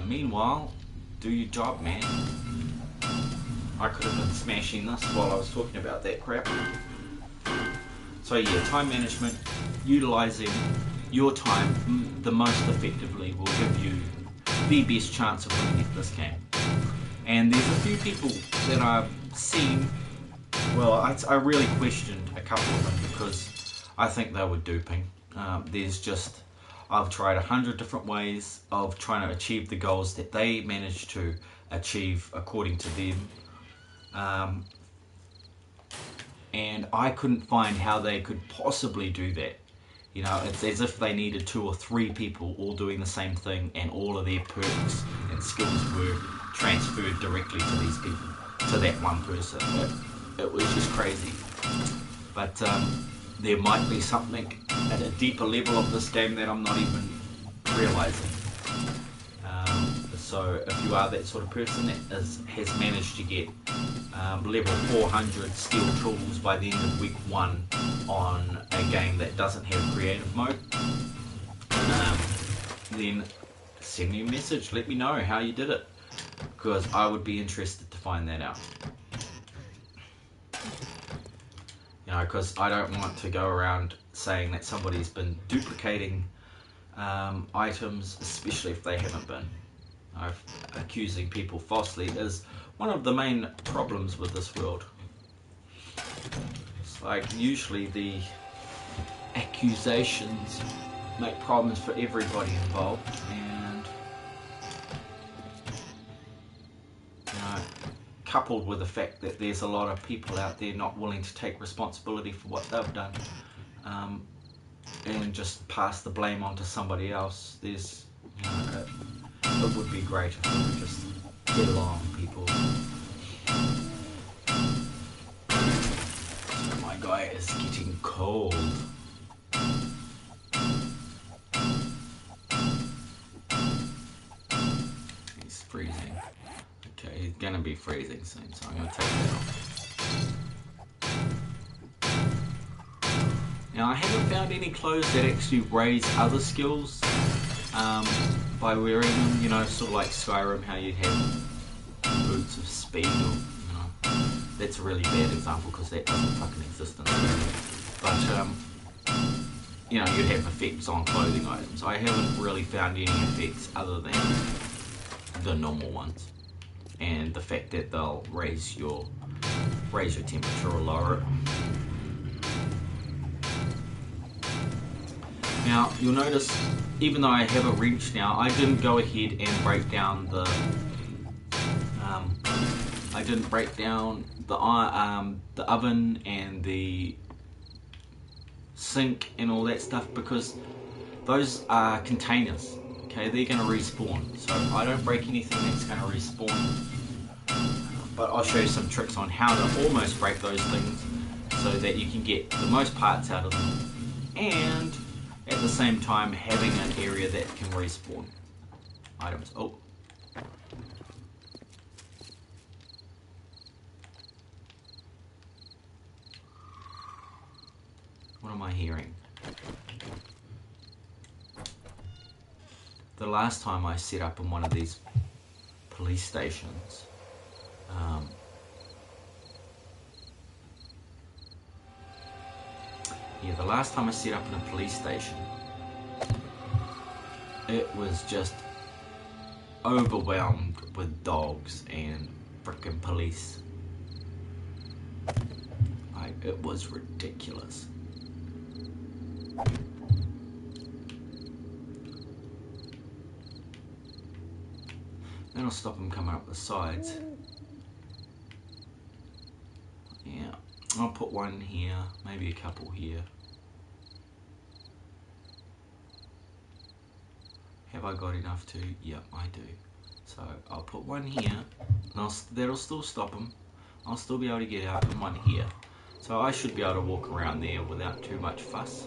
Meanwhile, do your job, man. I could have been smashing this while I was talking about that crap. So yeah, time management, utilising your time the most effectively will give you the best chance of winning at this game. And there's a few people that I've seen, well, I really questioned a couple of them because I think they were duping. I've tried 100 different ways of trying to achieve the goals that they managed to achieve according to them. And I couldn't find how they could possibly do that. You know, it's as if they needed 2 or 3 people all doing the same thing, and all of their perks and skills were transferred directly to these people, to that one person. It was just crazy. But there might be something at a deeper level of this game that I'm not even realizing. So if you are that sort of person that has managed to get level 400 steel tools by the end of week 1 on a game that doesn't have creative mode, then send me a message, let me know how you did it, because I would be interested to find that out. You know, because I don't want to go around saying that somebody's been duplicating items, especially if they haven't been. Accusing people falsely is one of the main problems with this world. It's like usually the accusations make problems for everybody involved, and you know, coupled with the fact that there's a lot of people out there not willing to take responsibility for what they've done, and just pass the blame on to somebody else. There's, you know, it would be great if we could just get along, people. So my guy is getting cold. He's freezing. Okay, he's gonna be freezing soon, so I'm gonna take that off. Now I haven't found any clothes that actually raise other skills by wearing them, you know, sort of like Skyrim, how you'd have boots of speed, or, you know, that's a really bad example because that doesn't fucking exist in the game. But, you know, you'd have effects on clothing items. I haven't really found any effects other than the normal ones, and the fact that they'll raise your temperature or lower it. Now, you'll notice, even though I have a wrench now, I didn't go ahead and break down the oven and the sink and all that stuff, because those are containers. Okay, they're going to respawn, so I don't break anything that's going to respawn. But I'll show you some tricks on how to almost break those things so that you can get the most parts out of them, and at the same time having an area that can respawn items. Oh. What am I hearing? The last time I set up in one of these police stations, the last time I set up in a police station, it was just overwhelmed with dogs, and frickin' police. It was ridiculous. That'll stop them coming up the sides. Yeah, I'll put one here, maybe a couple here. Have I got enough to? Yep, I do. So I'll put one here, and that'll still stop them. I'll still be able to get out, and one here. So I should be able to walk around there without too much fuss.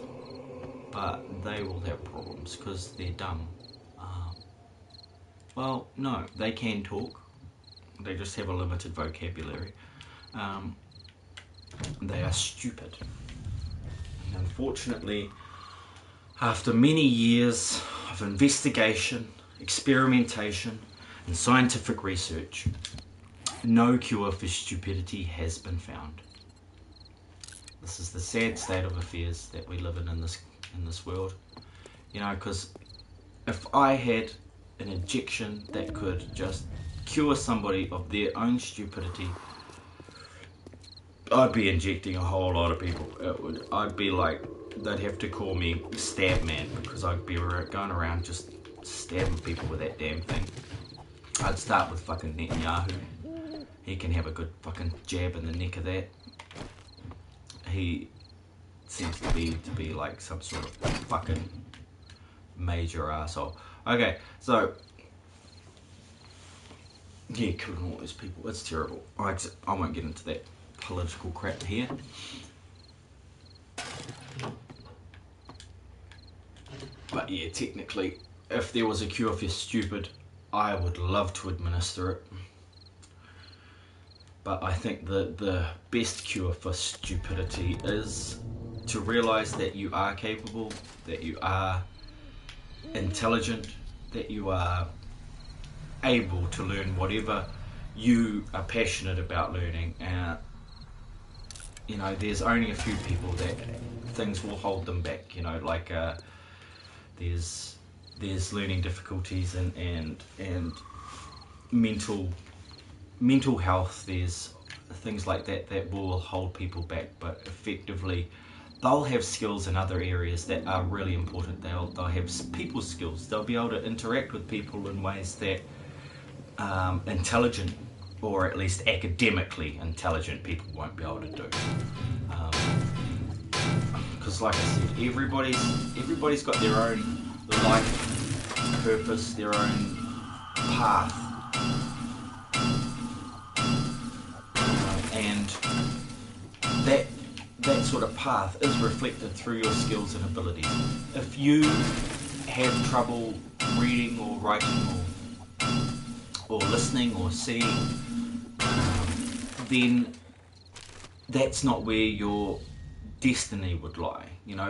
But they will have problems because they're dumb. Well, no, they can talk. They just have a limited vocabulary. They are stupid. And unfortunately, after many years of investigation, experimentation, and scientific research, no cure for stupidity has been found. This is the sad state of affairs that we live in this world. You know, because if I had an injection that could just cure somebody of their own stupidity, I'd be injecting a whole lot of people. I'd be like, they'd have to call me Stab Man, because I'd be going around just stabbing people with that damn thing. I'd start with fucking Netanyahu. He can have a good fucking jab in the neck of that. He seems to be like some sort of fucking major asshole. Okay, so yeah, killing all these people, it's terrible. I won't get into that political crap here. But yeah, technically, if there was a cure for stupid, I would love to administer it. But I think the best cure for stupidity is to realize that you are capable, that you are intelligent, that you are able to learn whatever you are passionate about learning. You know, there's only a few people that things will hold them back. You know, like there's learning difficulties and mental health. There's things like that will hold people back, but effectively they'll have skills in other areas that are really important. They'll have people skills. They'll be able to interact with people in ways that intelligent, or at least academically intelligent, people won't be able to do. Because like I said, everybody's got their own life purpose, their own path. And that sort of path is reflected through your skills and abilities. If you have trouble reading or writing or listening or seeing, then that's not where your destiny would lie. You know,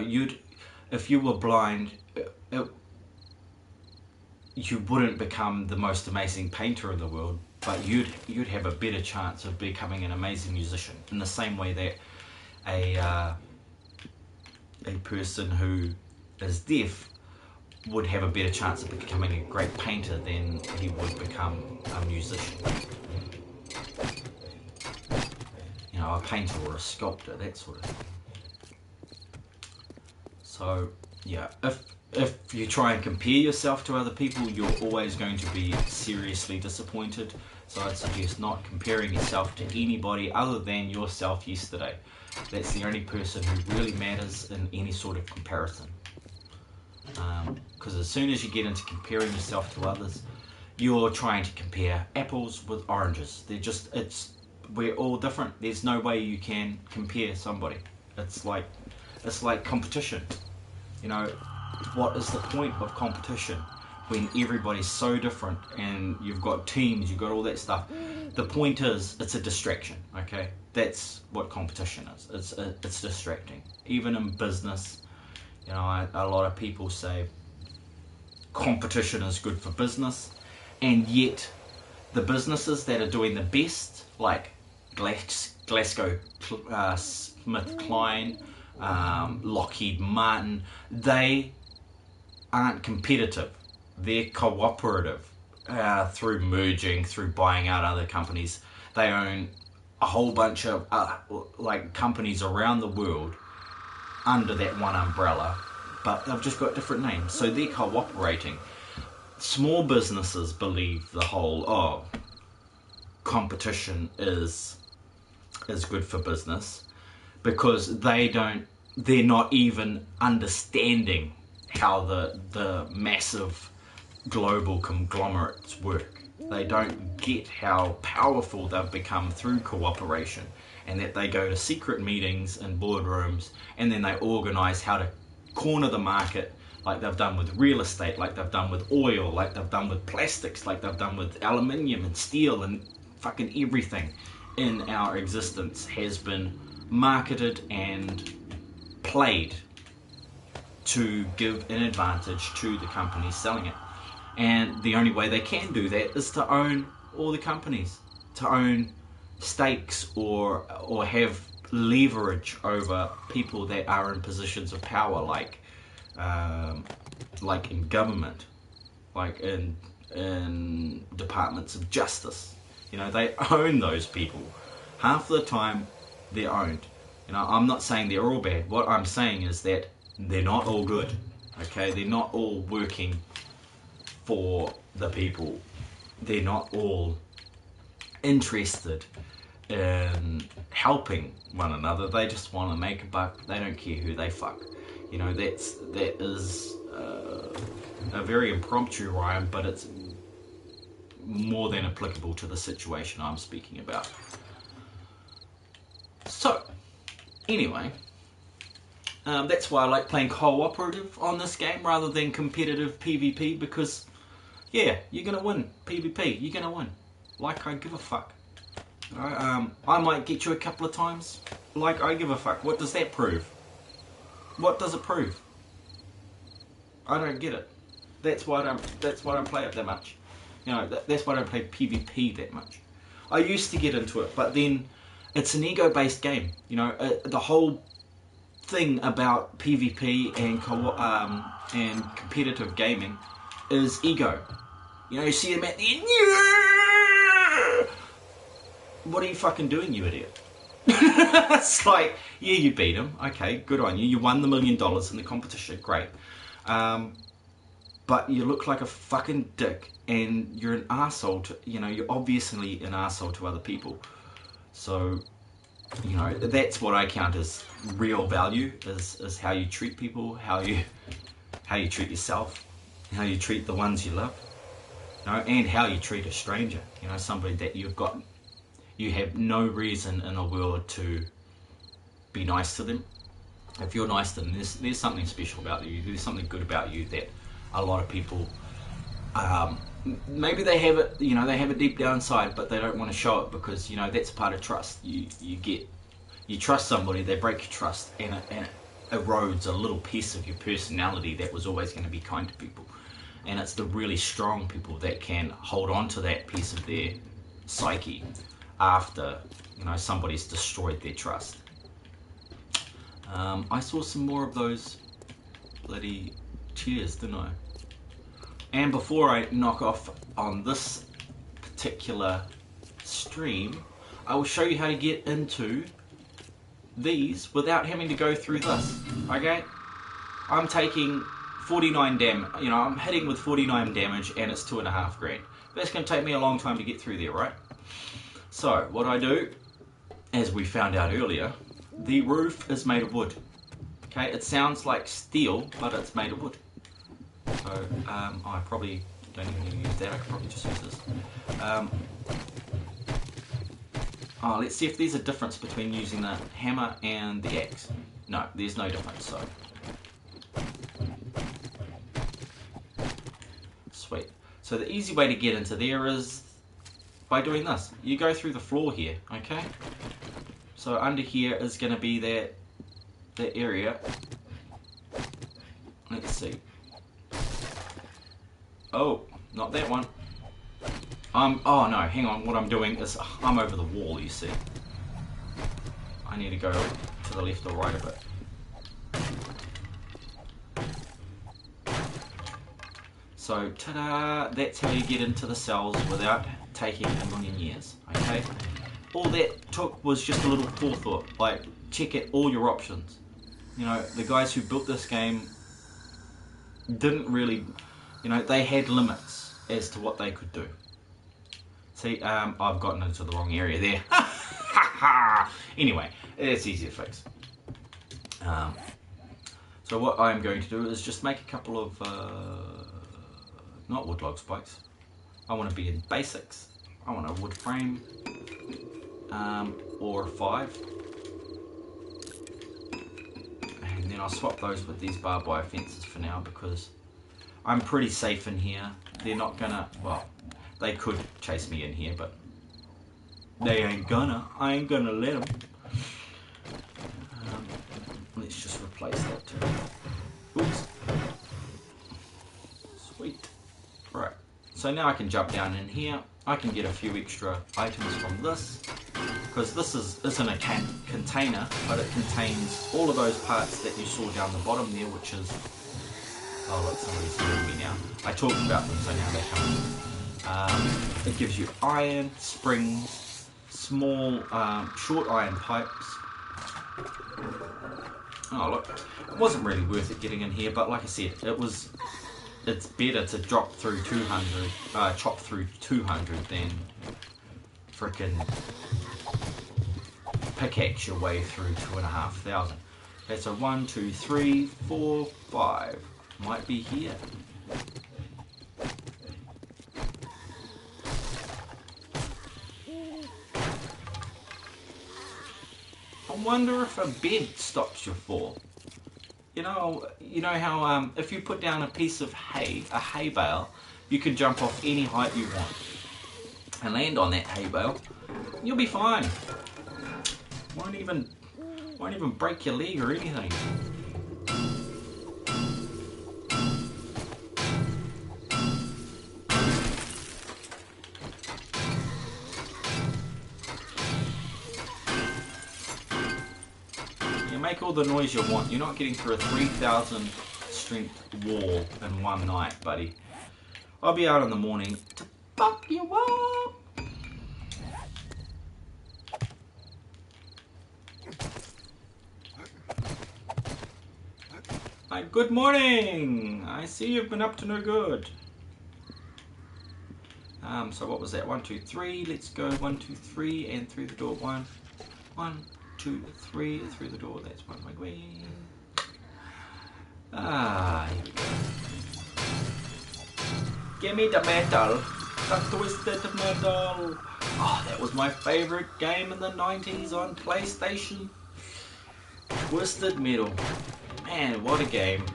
if you were blind, you wouldn't become the most amazing painter in the world, but you'd have a better chance of becoming an amazing musician, in the same way that a person who is deaf would have a better chance of becoming a great painter than he would become a musician. You know, a painter or a sculptor, that sort of thing. So yeah, if you try and compare yourself to other people, you're always going to be seriously disappointed. So I'd suggest not comparing yourself to anybody other than yourself yesterday. That's the only person who really matters in any sort of comparison. Because as soon as you get into comparing yourself to others, you're trying to compare apples with oranges. We're all different. There's no way you can compare somebody. It's like competition. You know, what is the point of competition when everybody's so different and you've got teams, you've got all that stuff? The point is, it's a distraction, okay? That's what competition is. It's distracting. Even in business, you know, a lot of people say competition is good for business, and yet the businesses that are doing the best, like GlaxoSmithKline, Lockheed Martin, they aren't competitive. They're cooperative through merging, through buying out other companies. They own a whole bunch of like companies around the world under that one umbrella, but they've just got different names, so they're cooperating. Small businesses believe the whole competition is good for business, because they're not even understanding how the massive global conglomerates work. They don't get how powerful they've become through cooperation, and that they go to secret meetings and boardrooms, and then they organise how to corner the market, like they've done with real estate, like they've done with oil, like they've done with plastics, like they've done with aluminium and steel, and fucking everything in our existence has been marketed and played to give an advantage to the companies selling it. And the only way they can do that is to own all the companies, to own stakes or have leverage over people that are in positions of power, like in government, like in departments of justice. You know, they own those people. Half the time they're owned. You know, I'm not saying they're all bad. What I'm saying is that they're not all good. Okay, they're not all working for the people. They're not all interested in helping one another. They just want to make a buck. They don't care who they fuck. You know, that is a very impromptu rhyme, but it's more than applicable to the situation I'm speaking about. So, anyway, that's why I like playing cooperative on this game rather than competitive PvP, because, yeah, you're going to win. PvP, you're going to win. Like I give a fuck. I might get you a couple of times. Like I give a fuck. What does that prove? What does it prove? I don't get it. That's why I don't play it that much. You know, that's why I don't play PvP that much. I used to get into it, but then it's an ego-based game. You know, the whole thing about PvP and competitive gaming is ego. You know, you see them at the end. What are you fucking doing, you idiot? It's like, yeah, you beat him. Okay, good on you. You won the $1 million in the competition. Great. But you look like a fucking dick, and you're an arsehole to, you know, you're obviously an arsehole to other people. So, you know, that's what I count as real value, is how you treat people, how you treat yourself, how you treat the ones you love, you know, and how you treat a stranger, you know, somebody that you have no reason in the world to be nice to them. If you're nice to them, there's something special about you. There's something good about you that a lot of people, maybe they have it, you know, they have it deep down inside, but they don't want to show it, because, you know, that's part of trust. You trust somebody, they break your trust, and it erodes a little piece of your personality that was always going to be kind to people. And it's the really strong people that can hold on to that piece of their psyche after, you know, somebody's destroyed their trust. I saw some more of those bloody cheers, didn't I? And before I knock off on this particular stream, I will show you how to get into these without having to go through this. Okay? I'm taking 49 damage, you know, I'm hitting with 49 damage, and it's 2.5 grand. That's going to take me a long time to get through there, right? So, what I do, as we found out earlier, the roof is made of wood. Okay, it sounds like steel, but it's made of wood. So, I probably don't even need to use that, I could probably just use this. Let's see if there's a difference between using the hammer and the axe. No, there's no difference, so. Sweet. So the easy way to get into there is by doing this. You go through the floor here, okay? So under here is going to be that area. Let's see. Oh, not that one. Oh no, hang on. What I'm doing is I'm over the wall, you see. I need to go to the left or right a bit. So, ta-da! That's how you get into the cells without taking a million years, okay? all that took was just a little forethought. Like, check at all your options. You know, the guys who built this game didn't really, you know, they had limits as to what they could do. See, I've gotten into the wrong area there. Anyway, it's easy to fix. So what I'm going to do is just make a couple of, not woodlog spikes. I want to be in basics. I want a wood frame, or 5. And then I'll swap those with these barbed wire fences for now because I'm pretty safe in here. They're not gonna, well, they could chase me in here, but they ain't gonna. I ain't gonna let them. Let's just replace that too. Oops. Sweet. Right. So now I can jump down in here. I can get a few extra items from this. Because this isn't a container, but it contains all of those parts that you saw down the bottom there, which is... Oh look, somebody's hearing me now. I talked about them, so now they're coming. It gives you iron, springs, small, short iron pipes. Oh look, it wasn't really worth it getting in here, but like I said, it's better to chop through 200 than frickin' pickaxe your way through 2,500. Okay, so 1, 2, 3, 4, 5. Might be here. I wonder if a bed stops your fall. You know how if you put down a piece of hay, a hay bale, you can jump off any height you want and land on that hay bale. You'll be fine. Won't even break your leg or anything. Make all the noise you want. You're not getting through a 3,000 strength wall in one night, buddy. I'll be out in the morning to fuck you up. Hi, good morning. I see you've been up to no good. So what was that? 1, 2, 3. Let's go 1, 2, 3 and through the door. 1, 2, 3 through the door. That's one way. Here we go. Give me the metal. The twisted metal. Oh, that was my favorite game in the 90s on PlayStation. Twisted Metal. Man, what a game.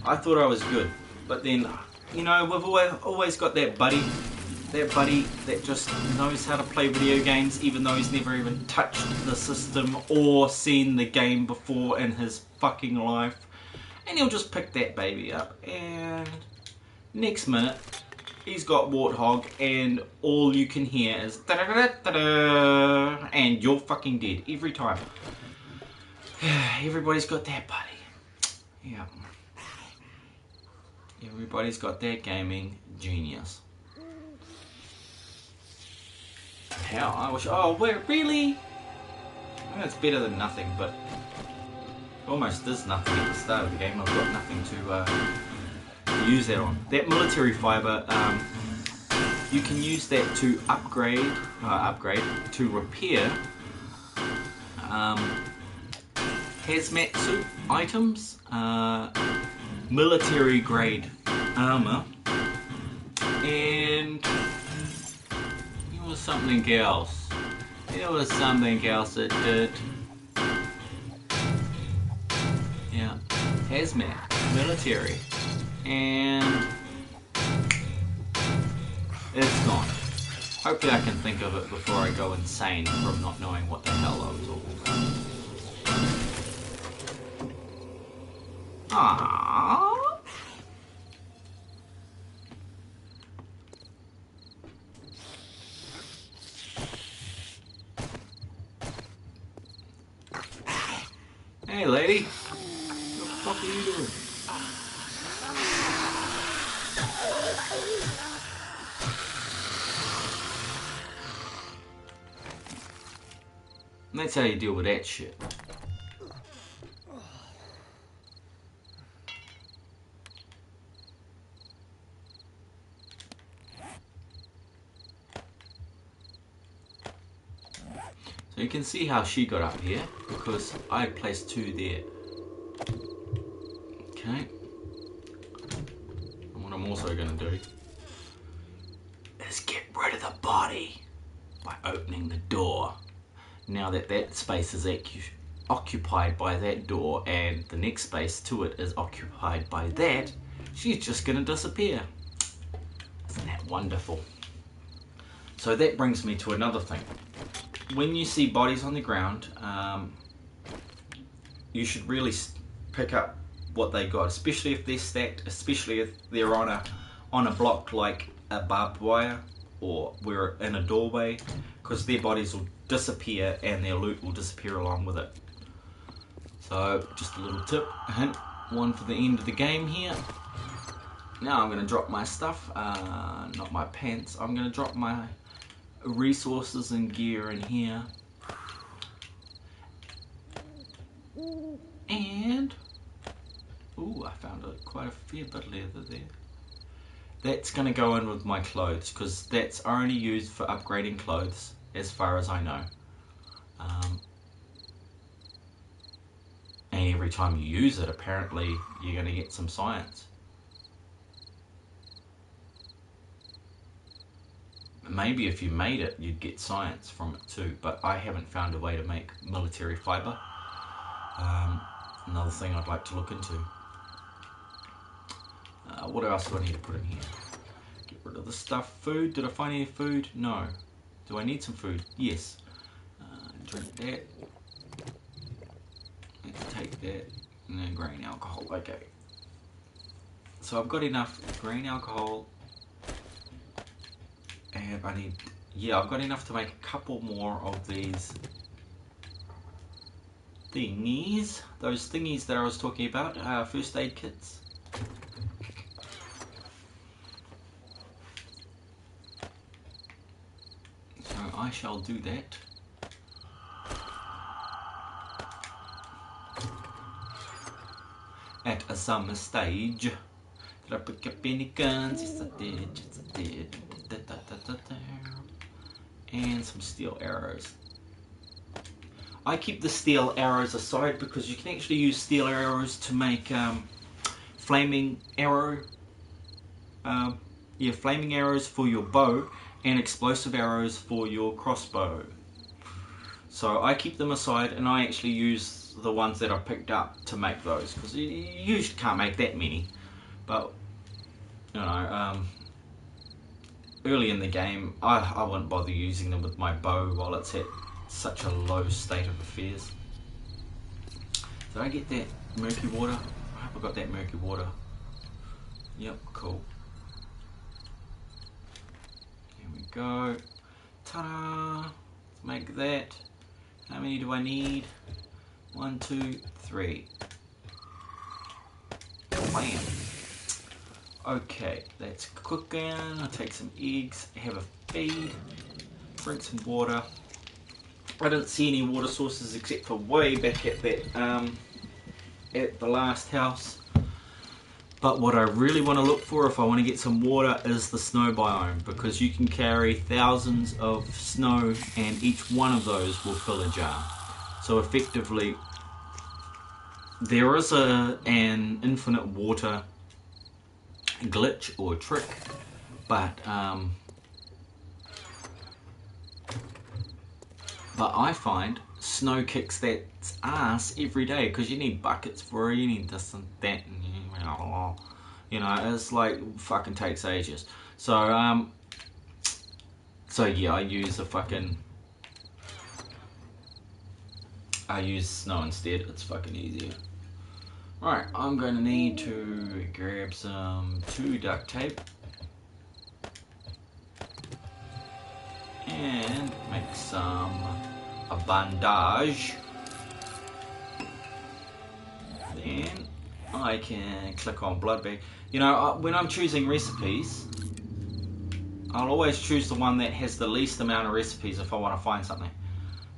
I thought I was good, but then, you know, we've always got that buddy that just knows how to play video games even though he's never even touched the system or seen the game before in his fucking life, and he'll just pick that baby up and next minute he's got Warthog and all you can hear is da-da-da-da-da, and you're fucking dead every time. Everybody's got that buddy. Yeah, everybody's got that gaming genius. How I wish. Oh, where really? I know it's better than nothing, but almost is nothing at the start of the game. I've got nothing to use that on. That military fiber, you can use that to upgrade to repair hazmat suit items, military grade armor, and something else. There was something else it did. Yeah, hazmat, military, and it's gone. Hopefully I can think of it before I go insane from not knowing what the hell I was talking about. Aww. Hey lady, what the fuck are you doing? And that's how you deal with that shit. So you can see how she got up here, because I placed 2 there. Okay. And what I'm also going to do is get rid of the body by opening the door. Now that that space is occupied by that door and the next space to it is occupied by that, she's just going to disappear. Isn't that wonderful? So that brings me to another thing. When you see bodies on the ground, you should really pick up what they got, especially if they're stacked, especially if they're on a block like a barbed wire or we're in a doorway, because their bodies will disappear and their loot will disappear along with it. So just a little tip, a hint, one for the end of the game here. Now I'm going to drop my stuff, not my pants, I'm going to drop my resources and gear in here. And, ooh, I found quite a fair bit of leather there. That's going to go in with my clothes, because that's only used for upgrading clothes, as far as I know. And every time you use it, apparently, you're going to get some science. Maybe if you made it, you'd get science from it too, but I haven't found a way to make military fibre. Another thing I'd like to look into. What else do I need to put in here? Get rid of the stuff. Food. Did I find any food? No. Do I need some food? Yes. Drink that. Let's take that. And then grain alcohol. Okay. So I've got enough grain alcohol. And I need... Yeah, I've got enough to make a couple more of these thingies. Those thingies that I was talking about. First aid kits. So I shall do that. At some stage. Did I pick up any guns? Yes, I did. Yes, I did. And some steel arrows. I keep the steel arrows aside because you can actually use steel arrows to make flaming arrow. Flaming arrows for your bow and explosive arrows for your crossbow. So I keep them aside, and I actually use the ones that I picked up to make those, because you usually can't make that many. But you know, early in the game, I wouldn't bother using them with my bow while it's at such a low state of affairs. Did I get that murky water? I hope I got that murky water. Yep, cool. Here we go. Ta-da! Let's make that. How many do I need? 1, 2, 3. Bam! Okay, that's cooking. I'll take some eggs, have a feed, drink some water. I didn't see any water sources except for way back at that at the last house. But what I really want to look for if I want to get some water is the snow biome, because you can carry thousands of snow and each one of those will fill a jar. So effectively, there is an infinite water glitch or trick, but I find snow kicks that ass every day, because you need buckets for it, you need this and that, and you know, it's like fucking takes ages. So yeah, I use snow instead. It's fucking easier. Right, I'm going to need to grab some 2 duct tape and make a bandage. Then I can click on blood bag. You know, when I'm choosing recipes, I'll always choose the one that has the least amount of recipes if I want to find something.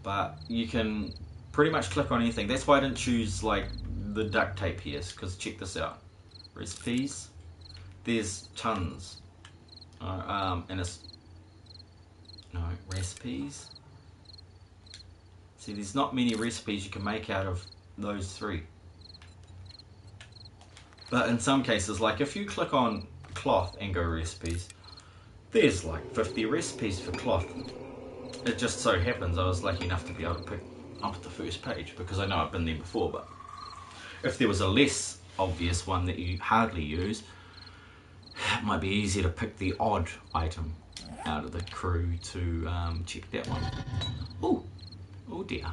but you can pretty much click on anything. That's why I didn't choose like the duct tape here, because check this out. Recipes, there's tons, and it's recipes. See, there's not many recipes you can make out of those three. But in some cases, like if you click on cloth and go recipes, there's like 50 recipes for cloth. It just so happens I was lucky enough to be able to pick up the first page because I know I've been there before. But if there was a less obvious one that you hardly use, it might be easier to pick the odd item out of the crew to check that one. Oh dear.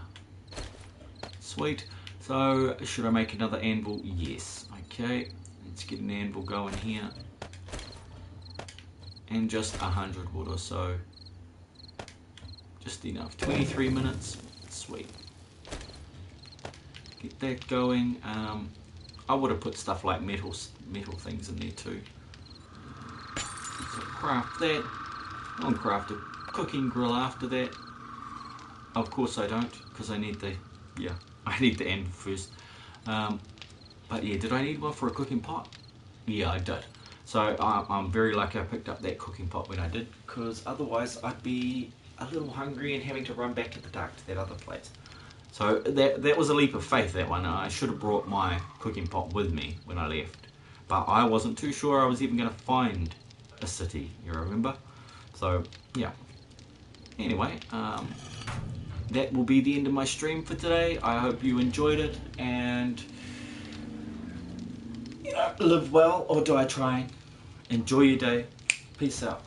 Sweet. So should I make another anvil? Yes. Okay, let's get an anvil going here. And just 100 wood or so. Just enough. 23 minutes. Sweet. Get that going. I would have put stuff like metal things in there too. So craft that. I'll craft a cooking grill after that. Of course I don't, because I need the anvil first. But yeah, did I need one for a cooking pot? Yeah, I did. So I'm very lucky I picked up that cooking pot when I did, because otherwise I'd be a little hungry and having to run back to the duct, that other place. So that was a leap of faith, that one. I should have brought my cooking pot with me when I left. But I wasn't too sure I was even going to find a city, you remember? So, yeah. Anyway, that will be the end of my stream for today. I hope you enjoyed it, and live well, or die trying. Enjoy your day. Peace out.